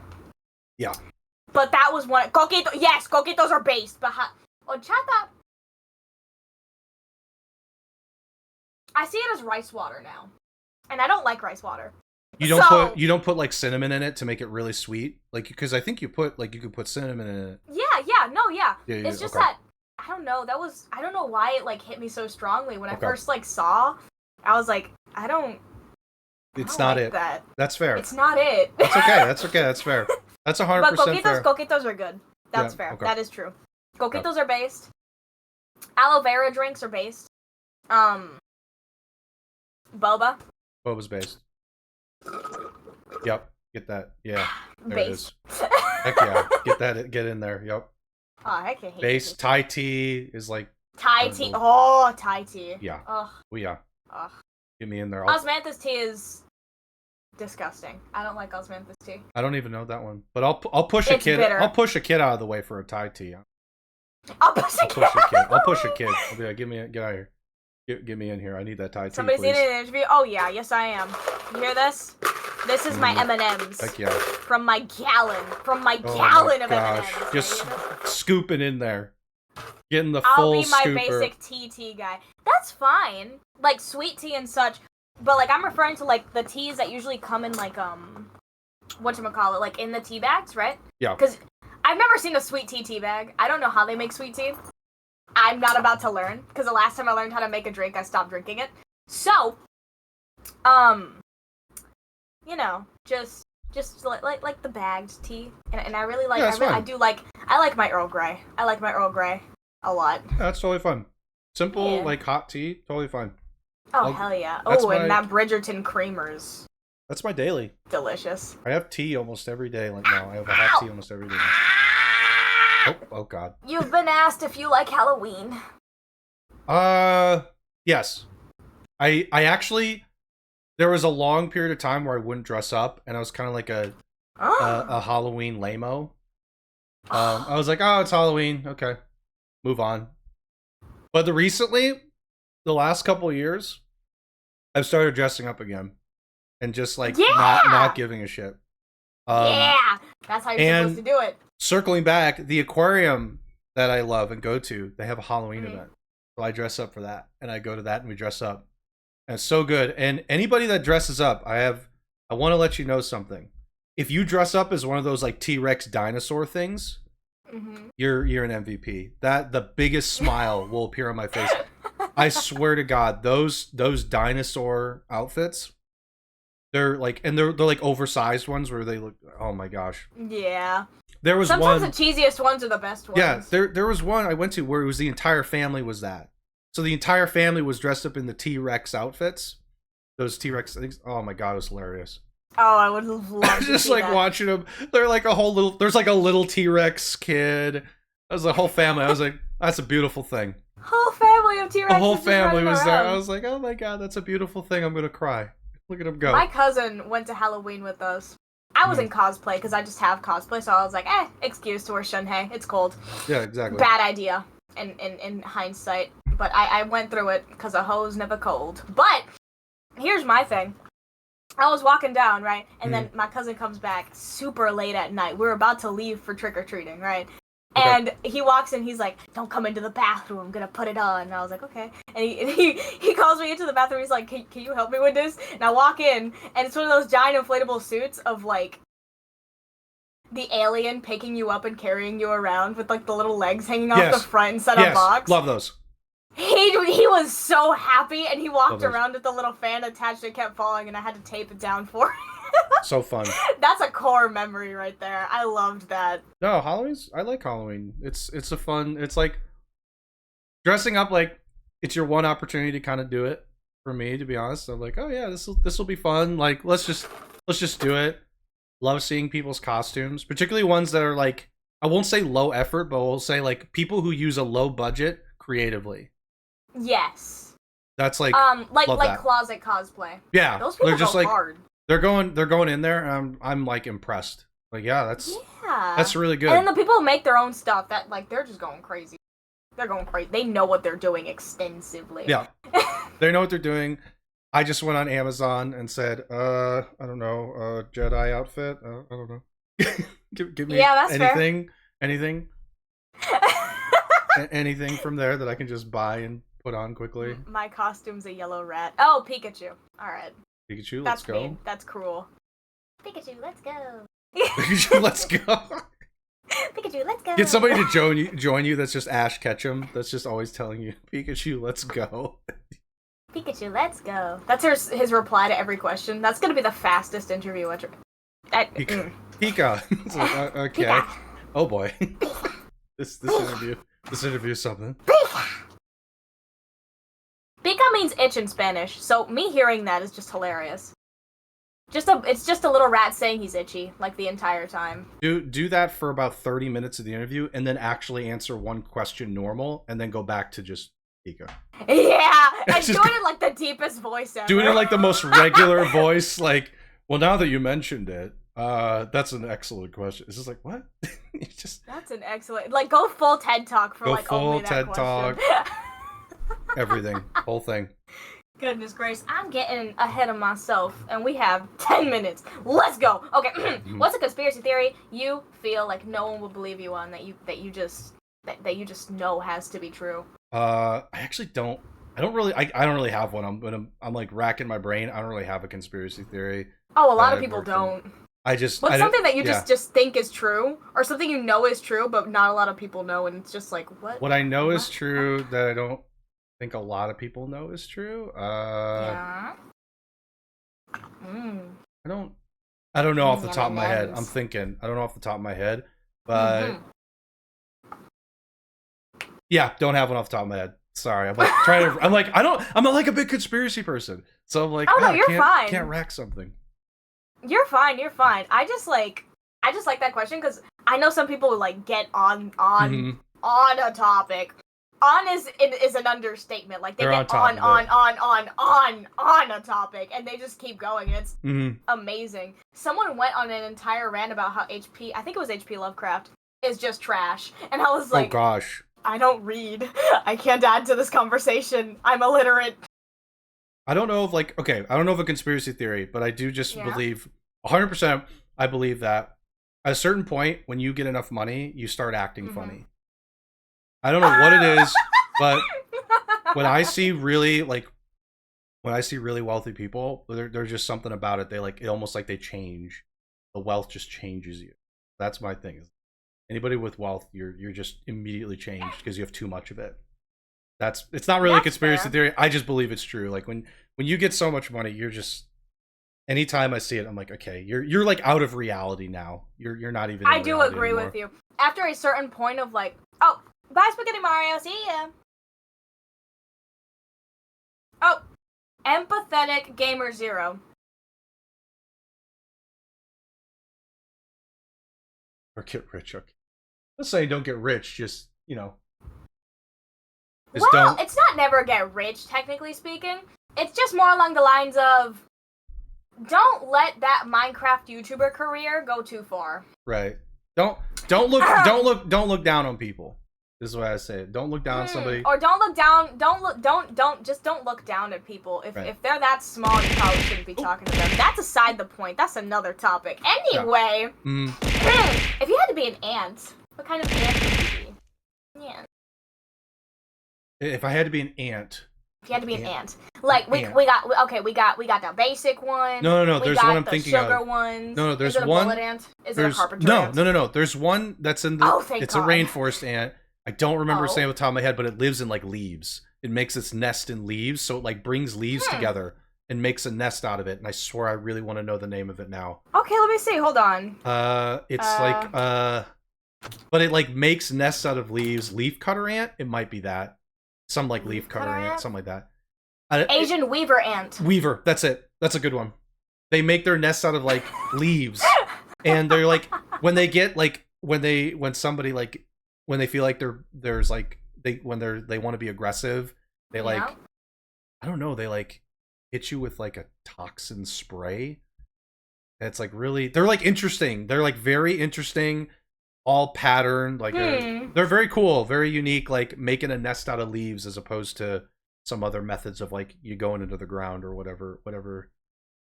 Yeah. But that was one. Coquitos are based, but horchata. I see it as rice water now, and I don't like rice water. You don't put like cinnamon in it to make it really sweet, like because I think you could put cinnamon in it. Yeah. It's just that. I don't know. I don't know why it like hit me so strongly when I first like saw. I was like, It's not it. That's fair. It's not it. That's okay. That's fair. That's 100% fair. But coquitos are good. That's fair. Okay. That is true. Coquitos are based. Aloe vera drinks are based. Boba. Boba's based. Yep. Get that. Yeah. There based. It is. Heck yeah. Get in there. Yep. Oh, heck yeah. Base Thai tea is like Thai tea. Oh, Thai tea. Yeah. Ugh. Oh yeah. Ugh. Get me in there. Osmanthus tea is disgusting. I don't like osmanthus tea. I don't even know that one. But I'll push a kid. Bitter. I'll push a kid out of the way for a Thai tea. I'll push a kid. I'll push a kid. I'll be like, get out of here. Get me in here. I need that Thai tea. Somebody's please. in an interview. Oh yeah, yes I am. You hear this? This is my M&Ms. Heck yeah. From my gallon. Of M&Ms. Just scooping in there. Getting the full I'll be my scooper. basic tea guy. That's fine. Like sweet tea and such. But like I'm referring to like the teas that usually come in like whatchamacallit, like in the tea bags, right? Yeah. Because I've never seen a sweet tea bag. I don't know how they make sweet tea. I'm not about to learn, because the last time I learned how to make a drink, I stopped drinking it. So, you know, just like the bagged tea, and I really like. I like my Earl Grey. I like my Earl Grey a lot. Yeah, that's totally fun. Simple, like hot tea, totally fine. Oh hell yeah! Oh, and that Bridgerton creamers. That's my daily. Delicious. I have tea almost every day. Like now, I have a hot tea almost every day. Oh god. You've been asked if you like Halloween. Yes. I actually, there was a long period of time where I wouldn't dress up, and I was kind of like a Halloween lame-o. I was like, oh, it's Halloween. Okay. Move on. But the last couple of years, I've started dressing up again. And just like not giving a shit. That's how you're supposed to do it. Circling back, the aquarium that I love and go to, they have a Halloween event. So I dress up for that. And I go to that and we dress up. And it's so good. And anybody that dresses up, I want to let you know something. If you dress up as one of those like T-Rex dinosaur things, you're an MVP. The biggest smile will appear on my face. I swear to God, those dinosaur outfits, they're like oversized ones where they look, oh my gosh. Yeah. There was sometimes the cheesiest ones are the best ones. Yeah, there was one I went to where it was the entire family was that. So the entire family was dressed up in the T-Rex outfits. Those T-Rex things. Oh my god, it was hilarious. Oh, I would love to just see like that. Watching them. They're like there's like a little T-Rex kid. That was the whole family. I was like, that's a beautiful thing. Whole family of T-Rexes. The whole family was there. I was like, oh my god, that's a beautiful thing. I'm gonna cry. Look at him go. My cousin went to Halloween with us. I was in cosplay because I just have cosplay, so I was like, excuse to wear shunhei. It's cold. Yeah, exactly. Bad idea in hindsight. But I went through it because a hoe's never cold. But here's my thing. I was walking down, right? And then my cousin comes back super late at night. We're about to leave for trick-or-treating, right? Okay. And he walks in, he's like, don't come into the bathroom, I'm gonna put it on. And I was like, okay. And he calls me into the bathroom, he's like, can you help me with this? And I walk in, and it's one of those giant inflatable suits of, like, the alien picking you up and carrying you around with, like, the little legs hanging off the front instead of box. Love those. He was so happy, and he walked around with the little fan attached and kept falling, and I had to tape it down for him. So fun. That's a core memory right there. I loved that. No, I like Halloween. It's a fun, it's like dressing up, like it's your one opportunity to kind of do it for me, to be honest. I'm like, oh yeah, this will be fun. Like let's just do it. Love seeing people's costumes, particularly ones that are like, I won't say low effort, but we'll say like people who use a low budget creatively. Yes. That's like that. Closet cosplay. Yeah. Those people go hard. They're going in there, and I'm like impressed. Like, that's really good. And then the people who make their own stuff, that like they're just going crazy. They're going crazy. They know what they're doing extensively. Yeah, they know what they're doing. I just went on Amazon and said, I don't know, Jedi outfit. I don't know. give me that's anything, fair. anything, anything from there that I can just buy and put on quickly. My costume's a yellow rat. Oh, Pikachu. All right. Pikachu, let's go. Mean. That's cruel. Pikachu, let's go. Pikachu, let's go. Pikachu, let's go. Get somebody to join you that's just Ash Ketchum. That's just always telling you, Pikachu, let's go. Pikachu, let's go. That's his reply to every question. That's going to be the fastest interview ever. Pika. Like, okay. Pika. Oh boy. This interview is something. Pika. Pika means itch in Spanish, so me hearing that is just hilarious. It's just a little rat saying he's itchy, like, the entire time. Do that for about 30 minutes of the interview, and then actually answer one question normal, and then go back to just Pika. Yeah, and do it in, like, the deepest voice ever. Do it in, like, the most regular voice, like, well, now that you mentioned it, that's an excellent question. It's just like, what? That's an excellent, like, go full TED Talk for, like, only that TED question. Talk. Everything. Whole thing. Goodness gracious. I'm getting ahead of myself, and we have 10 minutes. Let's go. Okay, what's a conspiracy theory you feel like no one will believe you on, that you just know has to be true? I actually don't. I don't really have one. I'm like racking my brain. I don't really have a conspiracy theory. Oh, a lot of people don't. But something that you just think is true, or something you know is true, but not a lot of people know, and it's just like, what? What I know is true that I don't think a lot of people know is true. Yeah. I don't know off the top of my head. I'm thinking. I don't know off the top of my head, but yeah, don't have one off the top of my head. Sorry, I'm like trying to. I'm not like a big conspiracy person, so I'm like, no, you're fine. Can't rack something. You're fine. I just like that question because I know some people like get on a topic. On is an understatement. Like, they get on a topic, and they just keep going, and it's amazing. Someone went on an entire rant about how I think it was H.P. Lovecraft, is just trash. And I was like, oh gosh. I don't read. I can't add to this conversation. I'm illiterate. I don't know if I don't know if a conspiracy theory, but I do just believe, 100%, I believe that at a certain point, when you get enough money, you start acting funny. I don't know what it is, but when I see really wealthy people, there's just something about it. They almost like they change. The wealth just changes you. That's my thing. Anybody with wealth, you're just immediately changed because you have too much of it. It's not really a conspiracy theory. I just believe it's true. Like when you get so much money, you're just, anytime I see it, I'm like, okay, you're like out of reality now. You're not even. I do agree with you. After a certain point of like, oh, bye Spaghetti Mario, see ya. Oh, empathetic gamer 0. Or get rich. Okay. Let's say don't get rich. Just well, don't. It's not never get rich, technically speaking. It's just more along the lines of don't let that Minecraft YouTuber career go too far. Right. Don't look down on people. This is what I say. Don't look down on somebody. Or don't look down. Don't look down at people. If they're that small, you probably shouldn't be talking to them. That's aside the point. That's another topic. Anyway, if you had to be an ant, what kind of ant would you be? Yeah. If I had to be an ant. If you had to be an ant. Like we got the basic one. No. There's one I'm thinking of. Sugar ones. No, there's one. Is it a one. bullet ant? Is it a carpenter ant? No. There's one that's in the. Oh, thank it's God. a rainforest ant. I don't remember saying off the top of my head, but it lives in like leaves. It makes its nest in leaves, so it like brings leaves together and makes a nest out of it. And I swear I really want to know the name of it now. Okay, let me see. Hold on. But it like makes nests out of leaves. Leaf cutter ant. It might be that. Some like leaf cutter ant, something like that. Asian weaver ant. Weaver. That's it. That's a good one. They make their nests out of like leaves, and they're like when they get like when they feel like they want to be aggressive, they like I don't know, they like hit you with like a toxin spray. And it's like really they're like interesting. They're like very interesting, all patterned, like they're very cool, very unique, like making a nest out of leaves as opposed to some other methods of like you going into the ground or whatever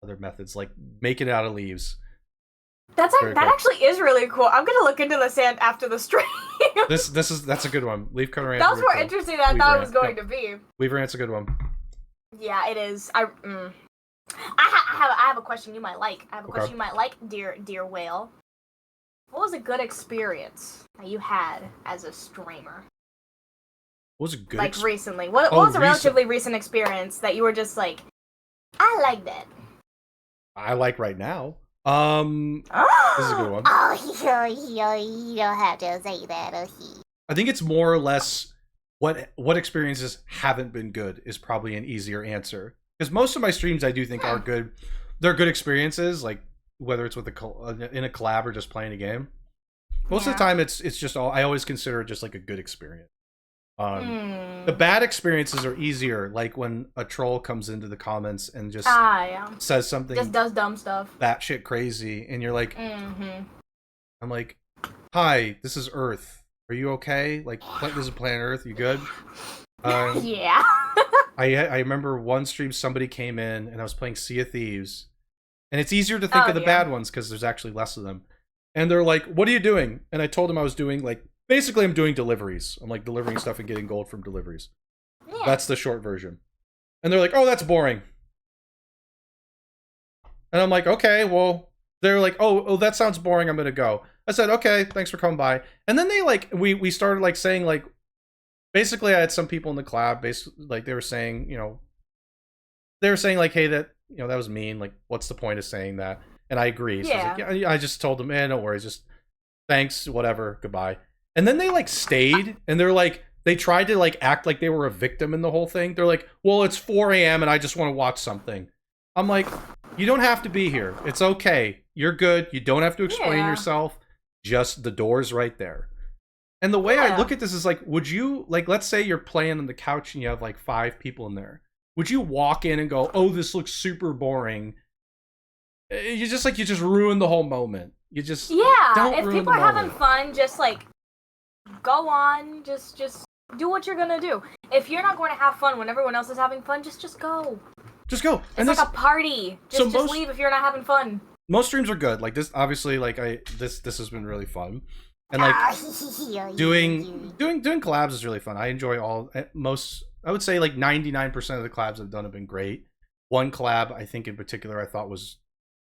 other methods, like making it out of leaves. That actually is really cool. I'm gonna look into this ant after the stream. That's a good one. Leaf cutter ant. That was more interesting than I thought it was going to be. Weaver ant's a good one. Yeah, it is. I have a question you might like. Dear whale. What was a good experience that you had as a streamer? What was a good recently? What was a relatively recent experience that you were just like, I like that? I like right now. This is a good one. You don't have to say that. I think it's more or less what experiences haven't been good is probably an easier answer. Because most of my streams I do think are good. They're good experiences, like whether it's with in a collab or just playing a game. Most of the time, it's just I always consider it just like a good experience. The bad experiences are easier, like when a troll comes into the comments and just says something, just does dumb stuff, batshit crazy, and you're like, I'm like, hi, this is Earth. Are you okay? Like, this is planet Earth. You good? Yeah. I remember one stream somebody came in and I was playing Sea of Thieves, and it's easier to think of the bad ones because there's actually less of them. And they're like, "What are you doing?" And I told them I was doing like. Basically, I'm doing deliveries. I'm like delivering stuff and getting gold from deliveries. Yeah. That's the short version. And they're like, oh, that's boring. And I'm like, okay, well, they're like, oh, that sounds boring. I'm going to go. I said, okay, thanks for coming by. And then they like, we started like saying like, basically I had some people in the collab, basically like they were saying like, hey, that was mean. Like, what's the point of saying that? And I agree. So I was like, I just told them, no worries. Just thanks, whatever, goodbye. And then they like stayed and they're like, they tried to like act like they were a victim in the whole thing. They're like, well, it's 4 a.m. and I just want to watch something. I'm like, you don't have to be here. It's okay. You're good. You don't have to explain yourself. Just the door's right there. And the way I look at this is like, would you, like, let's say you're playing on the couch and you have like 5 people in there. Would you walk in and go, oh, this looks super boring? You just ruin the whole moment. You just don't if people are having fun, just like, go on, just do what you're gonna do. If you're not going to have fun when everyone else is having fun, just go. Just go. It's like a party. Just leave if you're not having fun. Most streams are good. Like this, obviously, like this has been really fun, and like doing collabs is really fun. I enjoy most. I would say like 99% of the collabs I've done have been great. One collab I think in particular I thought was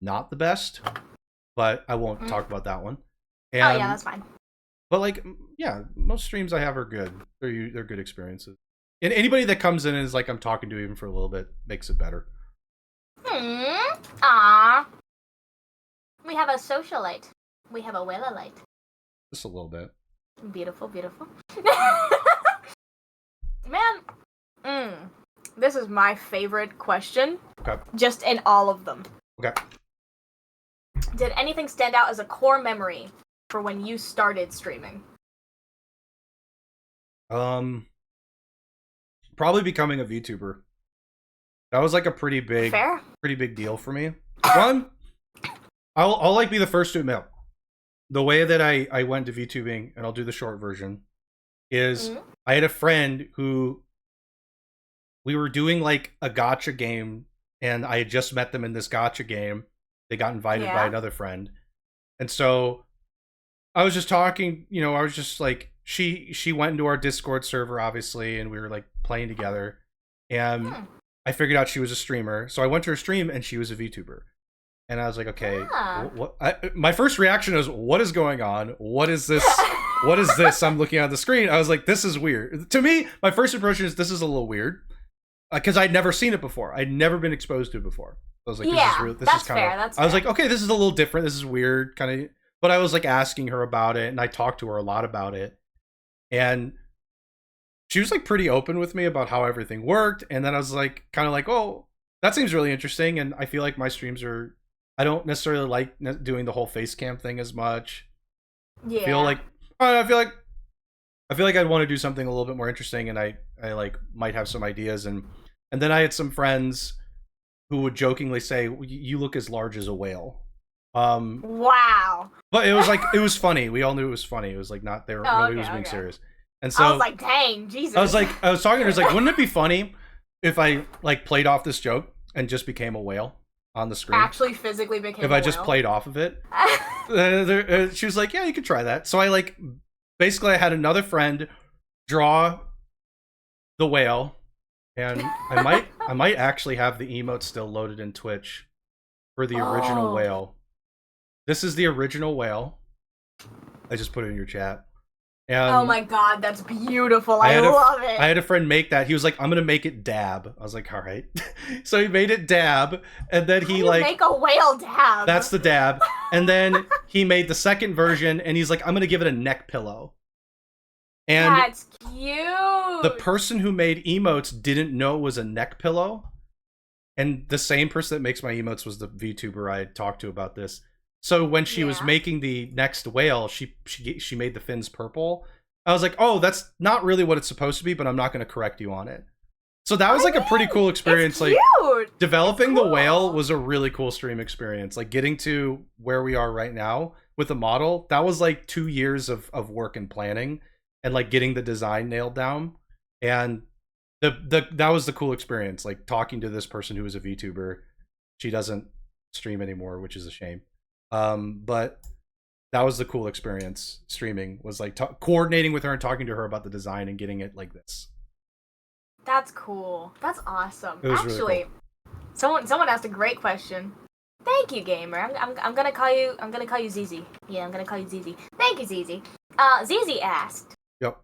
not the best, but I won't talk about that one. And, that's fine. But like, yeah, most streams I have are good. They're good experiences. And anybody that comes in and is like I'm talking to even for a little bit makes it better. Aww. We have a socialite. We have a whalerite. Just a little bit. Beautiful, beautiful. Man, this is my favorite question. Okay. Just in all of them. Okay. Did anything stand out as a core memory for when you started streaming? Probably becoming a Vtuber. That was like a pretty big deal for me. One, I'll like be the first to admit, the way that I went to VTubing, and I'll do the short version, is I had a friend who we were doing like a gacha game, and I had just met them in this gacha game. They got invited by another friend, and so I was just talking. You know, I was just like, she went into our Discord server, obviously, and we were like playing together, and I figured out she was a streamer. So I went to her stream, and she was a VTuber. And I was like, okay, my first reaction was, what is going on? What is this? What is this? I'm looking at the screen. I was like, this is weird. To me, my first impression is this is a little weird. Because I'd never seen it before. I'd never been exposed to it before. I was like, this is kind of, I was like, okay, this is a little different. This is weird, kind of. But I was like asking her about it, and I talked to her a lot about it. And she was like pretty open with me about how everything worked. And then I was like, kind of like, oh, that seems really interesting. And I feel like my streams are, I don't necessarily like doing the whole face cam thing as much. Yeah. I feel like I'd want to do something a little bit more interesting, and I like might have some ideas, and then I had some friends who would jokingly say, you look as large as a whale. Wow. But it was like, it was funny. We all knew it was funny. It was like not there. Nobody was being serious. And so I was like, dang, Jesus. I was talking to her, I was like, wouldn't it be funny if I like played off this joke and just became a whale on the screen? Actually physically became if I just played off of it. She was like, yeah, you could try that. So I like, basically I had another friend draw the whale, and I might actually have the emote still loaded in Twitch for the original whale. This is the original whale. I just put it in your chat. And oh my god, that's beautiful. I love it. I had a friend make that. He was like, I'm gonna make it dab. I was like, all right. So he made it dab, and then he like make a whale dab. That's the dab. And then he made the second version, and he's like, I'm gonna give it a neck pillow. And that's cute. The person who made emotes didn't know it was a neck pillow. And the same person that makes my emotes was the VTuber I had talked to about this. So when she was making the next whale, she made the fins purple. I was like, oh, that's not really what it's supposed to be, but I'm not going to correct you on it. So that was like a pretty cool experience. Like developing the whale was a really cool stream experience. Like getting to where we are right now with the model, that was like 2 years of work and planning, and like getting the design nailed down. And that was the cool experience. Like talking to this person who was a VTuber. She doesn't stream anymore, which is a shame. But that was the cool experience. Streaming was like coordinating with her and talking to her about the design and getting it like this. That's cool. That's awesome. Actually, really cool. Someone asked a great question. Thank you, gamer. I'm gonna call you Zizi. Yeah, I'm gonna call you Zizi. Thank you, Zizi. Zizi asked. Yep.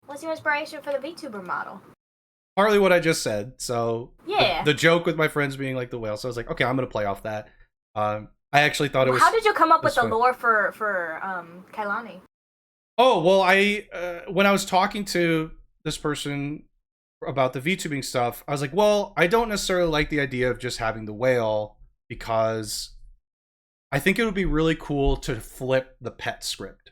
What's your inspiration for the VTuber model? Partly what I just said. So yeah, the joke with my friends being like the whale. So I was like, okay, I'm gonna play off that. I actually thought it was. How did you come up with the lore for Kailani? Oh well, when I was talking to this person about the VTubing stuff, I was like, well, I don't necessarily like the idea of just having the whale, because I think it would be really cool to flip the pet script.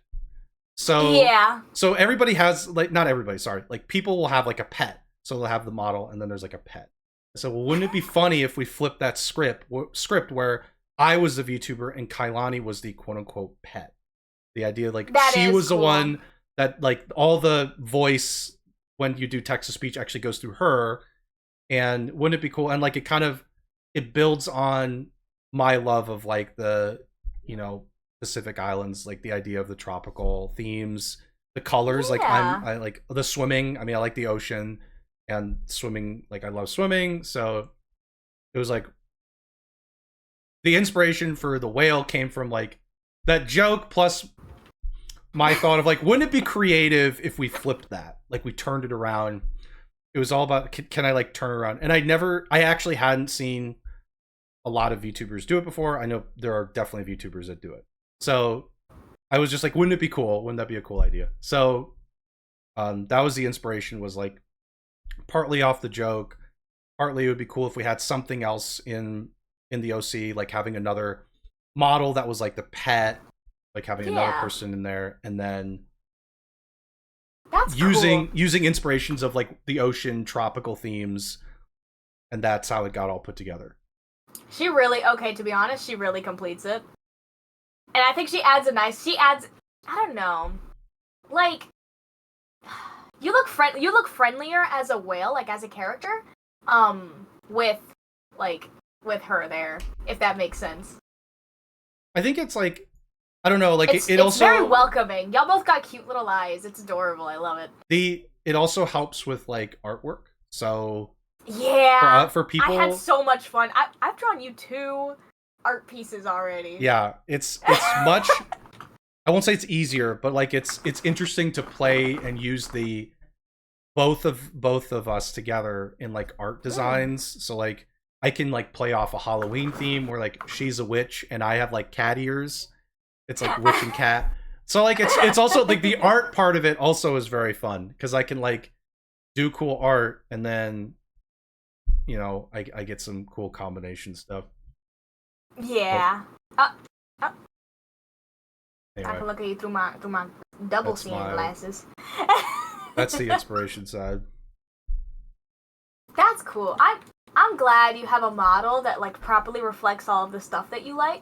So yeah. So everybody has, like, not everybody, sorry, like people will have like a pet. So they'll have the model, and then there's like a pet. So well, wouldn't it be funny if we flipped that script where I was the VTuber and Kailani was the quote unquote pet? The idea, like, she was the one that, like, all the voice when you do text to speech actually goes through her. And wouldn't it be cool? And like it builds on my love of like the, you know, Pacific Islands, like the idea of the tropical themes, the colors. Like I like the swimming. I mean, I like the ocean. And swimming, like I love swimming, so it was like the inspiration for the whale came from like that joke, plus my thought of like, wouldn't it be creative if we flipped that? Like we turned it around. It was all about, can I like turn around? And I actually hadn't seen a lot of VTubers do it before. I know there are definitely VTubers that do it. So I was just like, wouldn't it be cool? Wouldn't that be a cool idea? So that was the inspiration, was like, partly off the joke, partly it would be cool if we had something else in the OC, like having another model that was like the pet, like having another person in there, and then that's using inspirations of like the ocean tropical themes and that's how it got all put together. She really, okay, to be honest, she really completes it. And I think she adds, I don't know, like, you look friendlier as a whale, like, as a character, with her there, if that makes sense. I think it's like, I don't know, like, it's also... very welcoming. Y'all both got cute little eyes. It's adorable. I love it. It also helps with, like, artwork, so... Yeah, for people, I had so much fun. I've drawn you 2 art pieces already. Yeah, it's much. I won't say it's easier, but like it's interesting to play and use the both of us together in like art designs. So like I can like play off a Halloween theme where like she's a witch and I have like cat ears. It's like witch and cat. So like it's also like the art part of it also is very fun because I can like do cool art and then. You know, I get some cool combination stuff. Yeah. Anyway, I can look at you through my double seeing glasses. That's the inspiration side. That's cool. I'm glad you have a model that like properly reflects all of the stuff that you like.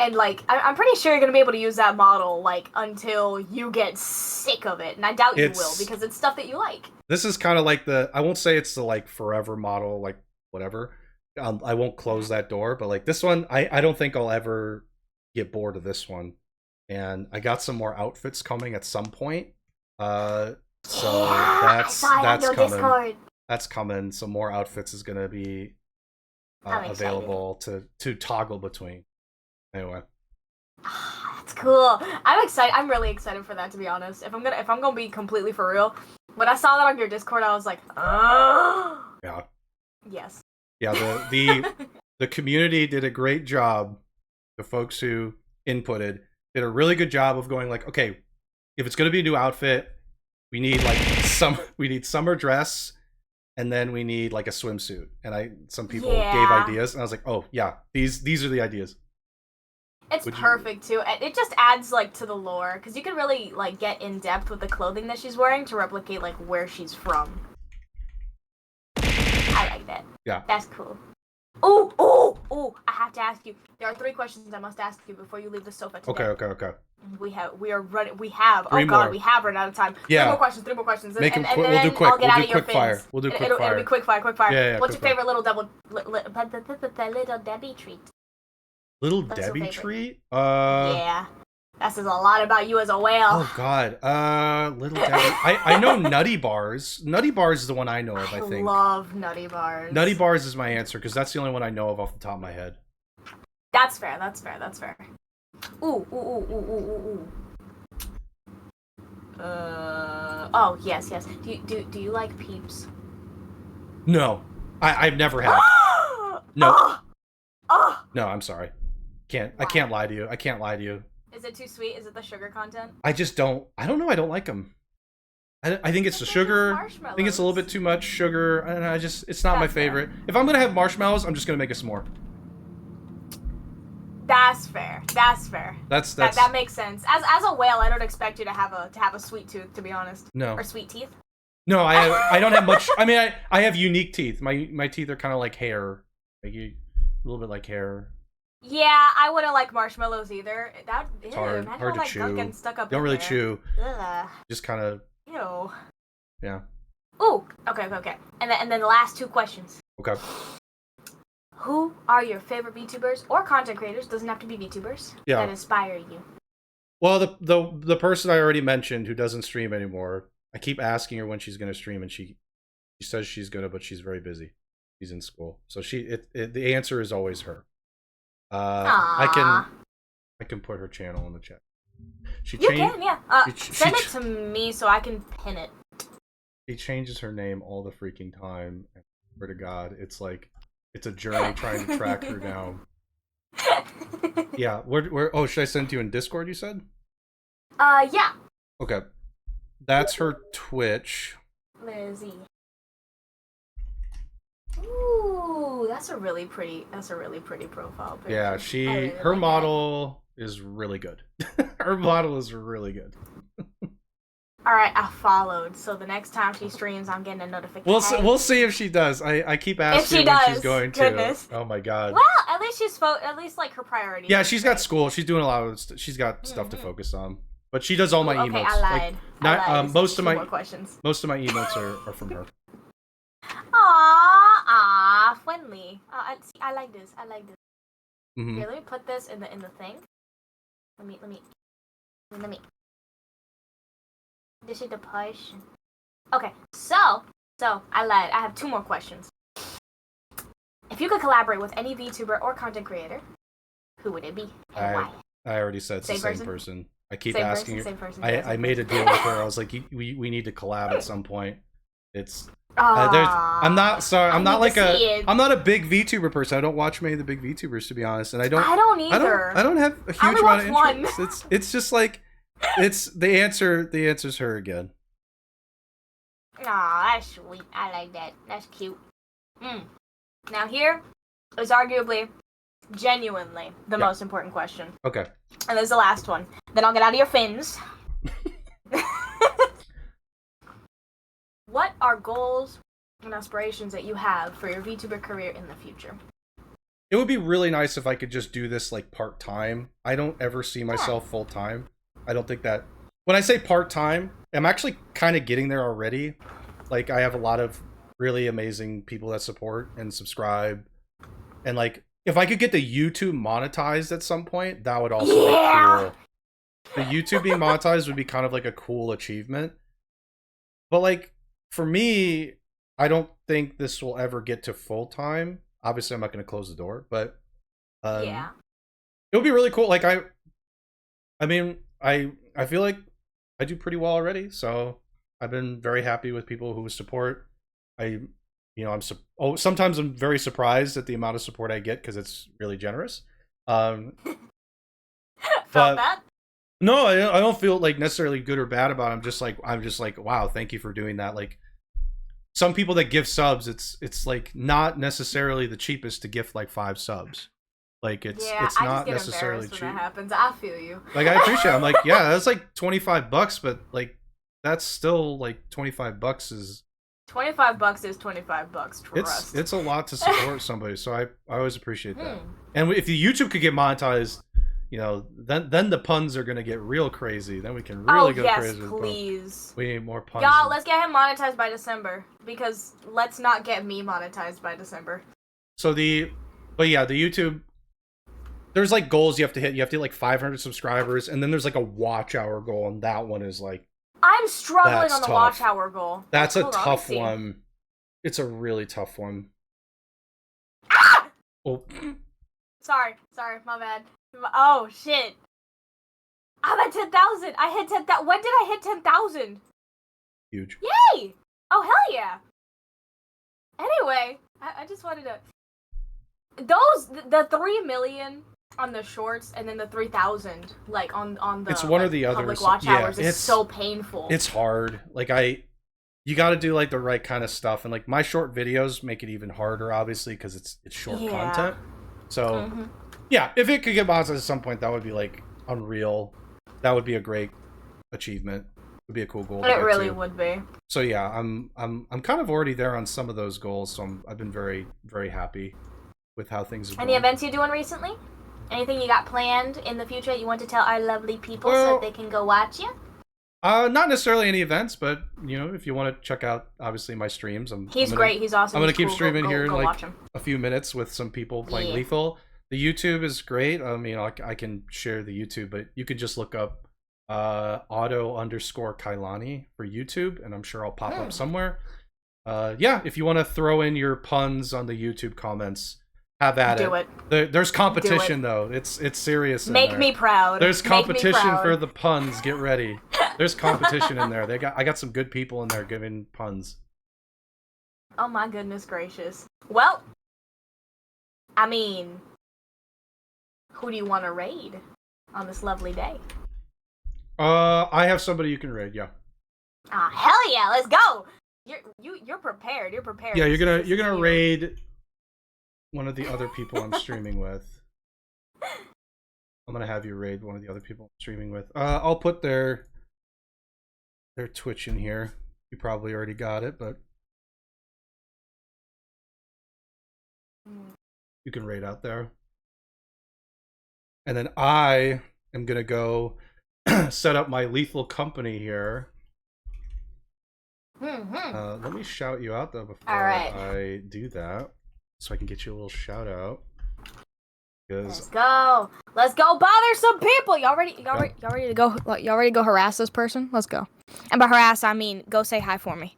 And like I'm pretty sure you're gonna be able to use that model like until you get sick of it, and I doubt you will because it's stuff that you like. This is kind of like I won't say it's the like forever model, like whatever. I won't close that door, but like this one, I don't think I'll ever get bored of this one. And I got some more outfits coming at some point. So that's coming. Discord. That's coming. Some more outfits is gonna be available to toggle between. Anyway. That's cool. I'm excited. I'm really excited for that, to be honest. If I'm gonna be completely for real, when I saw that on your Discord, I was like, oh. Yeah. Yes. Yeah. The community did a great job. The folks who inputted did a really good job of going like, okay, if it's gonna be a new outfit, we need like summer dress, and then we need like a swimsuit. And some people gave ideas, and I was like, oh yeah, these are the ideas. It's perfect too. It just adds like to the lore because you can really like get in depth with the clothing that she's wearing to replicate like where she's from. I like that. Yeah. That's cool. Oh! I have to ask you. There are 3 questions I must ask you before you leave the sofa today. Okay. We have run out of time. Yeah. 3 more questions. We'll do quick. I'll get out of your fire. We'll do quick fire. It'll be quick fire. Yeah, What's your favorite little Debbie treat? Little Debbie treat? Yeah. That says a lot about you as a whale. Oh god. Little Debbie. I know Nutty Bars. Nutty Bars is the one I know of, I think. I love Nutty Bars. Nutty Bars is my answer, because that's the only one I know of off the top of my head. That's fair. Ooh. Oh, yes. Do you like Peeps? No. I've never had. No. No, I'm sorry. I can't lie to you. Is it too sweet? Is it the sugar content? I don't know. I don't like them. I think it's the sugar. I think it's a little bit too much sugar. And it's not my favorite. If I'm gonna have marshmallows, I'm just gonna make a s'more. That's fair. That makes sense. As a whale, I don't expect you to have a sweet tooth, to be honest. No. Or sweet teeth. No, I don't have much. I mean, I have unique teeth. My teeth are kind of like hair, like a little bit like hair. Yeah, I wouldn't like marshmallows either. It's hard to chew. Getting stuck up you don't really there. chew. Ugh. Just kind of. Ew. Yeah. Ooh. Okay. And then the last 2 questions. Okay. Who are your favorite VTubers or content creators? Doesn't have to be VTubers. Yeah. That inspire you. Well, the person I already mentioned who doesn't stream anymore. I keep asking her when she's gonna stream, and she says she's gonna, but she's very busy. She's in school, so the answer is always her. I can put her channel in the chat. You can, yeah. Send it to me so I can pin it. She changes her name all the freaking time. I swear to God, it's like it's a journey trying to track her down. Yeah, where? Oh, should I send it to you in Discord? You said. Yeah. Okay, that's her Twitch. Lizzie. Ooh, that's a really pretty profile picture. Yeah, her model is really good. Her model is really good. Alright, I followed. So the next time she streams, I'm getting a notification. We'll see if she does. I keep asking when she's going to. Oh my god. Well, at least at least like her priority. Yeah, she's got school. She's doing a lot of. She's got stuff to focus on. But she does all my emotes. Okay, I lied. Most of my questions. Most of my emotes are from her. Aww, friendly. I like this. I like this. Here, let me put this in the thing. Let me. This is the push. Okay, so I lied. I have 2 more questions. If you could collaborate with any VTuber or content creator, who would it be and why? I already said it's the same person. I keep asking her. I made a deal with her. I was like, we need to collab at some point. It's I'm not sorry. I'm not a big VTuber person. I don't watch many of the big VTubers, to be honest, and I don't either. I don't have a huge amount of interest. It's just like it's the answer's her again. Aw, that's sweet. I like that. That's cute. Now here is arguably, genuinely, the most important question. Okay. And this is the last one. Then I'll get out of your fins. What are goals and aspirations that you have for your VTuber career in the future? It would be really nice if I could just do this like part-time. I don't ever see myself full-time. I don't think that... When I say part-time, I'm actually kind of getting there already. Like, I have a lot of really amazing people that support and subscribe. And like, if I could get the YouTube monetized at some point, that would also be cool. The YouTube being monetized would be kind of like a cool achievement. But like, for me, I don't think this will ever get to full-time. Obviously, I'm not going to close the door, but it would be really cool. Like, I mean, I feel like I do pretty well already, so I've been very happy with people who support. Sometimes I'm very surprised at the amount of support I get because it's really generous. Felt but that? No, I don't feel like necessarily good or bad about it. I'm just like, wow, thank you for doing that. Like, some people that give subs, it's like not necessarily the cheapest to gift like 5 subs. Like it's not necessarily cheap. When that happens. I feel you. Like, I appreciate it. I'm like, yeah, that's like $25, but like that's still like $25 is $25 is $25. Trust. It's a lot to support somebody, so I always appreciate that. And if the YouTube could get monetized, then the puns are gonna get real crazy. Then we can really go crazy. Oh yes, please. We need more puns. Y'all, let's get him monetized by December, because let's not get me monetized by December. So the YouTube, there's like goals you have to hit. You have to hit like 500 subscribers, and then there's like a watch hour goal, and that one is like, I'm struggling on the watch hour goal. That's a tough one. It's a really tough one. Ah! Oh. Sorry, my bad. Oh shit! I'm at 10,000. I hit 10,000. When did I hit 10,000? Huge. Yay! Oh hell yeah! Anyway, I just wanted to. The 3 million on the shorts, and then the 3,000 like on the it's one or the other. Public watch hours is so painful. It's hard. Like you got to do like the right kind of stuff, and like my short videos make it even harder, obviously, because it's short content. So yeah, if it could get monetized at some point, that would be like unreal. That would be a great achievement. It would be a cool goal. It really would be. So yeah, I'm kind of already there on some of those goals. So I've been very, very happy with how things have Any events you're doing recently? Anything you got planned in the future that you want to tell our lovely people so that they can go watch you? Not necessarily any events, but if you want to check out obviously my streams, He's great. He's awesome. I'm gonna keep streaming here in like a few minutes with some people playing Lethal. The YouTube is great. I mean, I can share the YouTube, but you could just look up auto_Kailani for YouTube, and I'm sure I'll pop up somewhere. Yeah, if you want to throw in your puns on the YouTube comments, have at it. Do it. There's competition though. It's serious. Make me proud. There's competition for the puns. Get ready. There's competition in there. I got some good people in there giving puns. Oh my goodness gracious. Well, I mean, who do you want to raid on this lovely day? I have somebody you can raid. Yeah. Ah, hell yeah! Let's go. You're prepared. You're prepared. Yeah, you're gonna raid one of the other people I'm streaming with. I'm gonna have you raid one of the other people I'm streaming with. I'll put their They're twitching here. You probably already got it, but you can rate out there. And then I am gonna go set up my lethal company here. Let me shout you out though before I do that, so I can get you a little shout out. Let's go bother some people. Y'all ready to go? Y'all ready to go harass this person? Let's go. And by harass, I mean go say hi for me.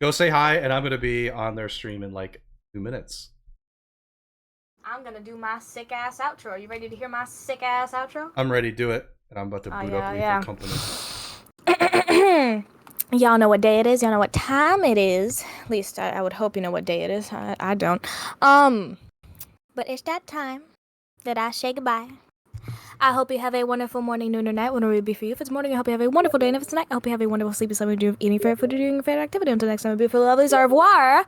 Go say hi, and I'm gonna be on their stream in like 2 minutes. I'm gonna do my sick ass outro. Are you ready to hear my sick ass outro? I'm ready to do it, and I'm about to boot up Lethal Company. Y'all know what day it is. Y'all know what time it is. At least I would hope you know what day it is. I don't. But it's that time that I say goodbye. I hope you have a wonderful morning, noon, or night, whenever it be for you. If it's morning, I hope you have a wonderful day. And if it's night, I hope you have a wonderful sleepy summer, eating favorite food, or doing your favorite activity. Until next time, beautiful, lovelies, au revoir.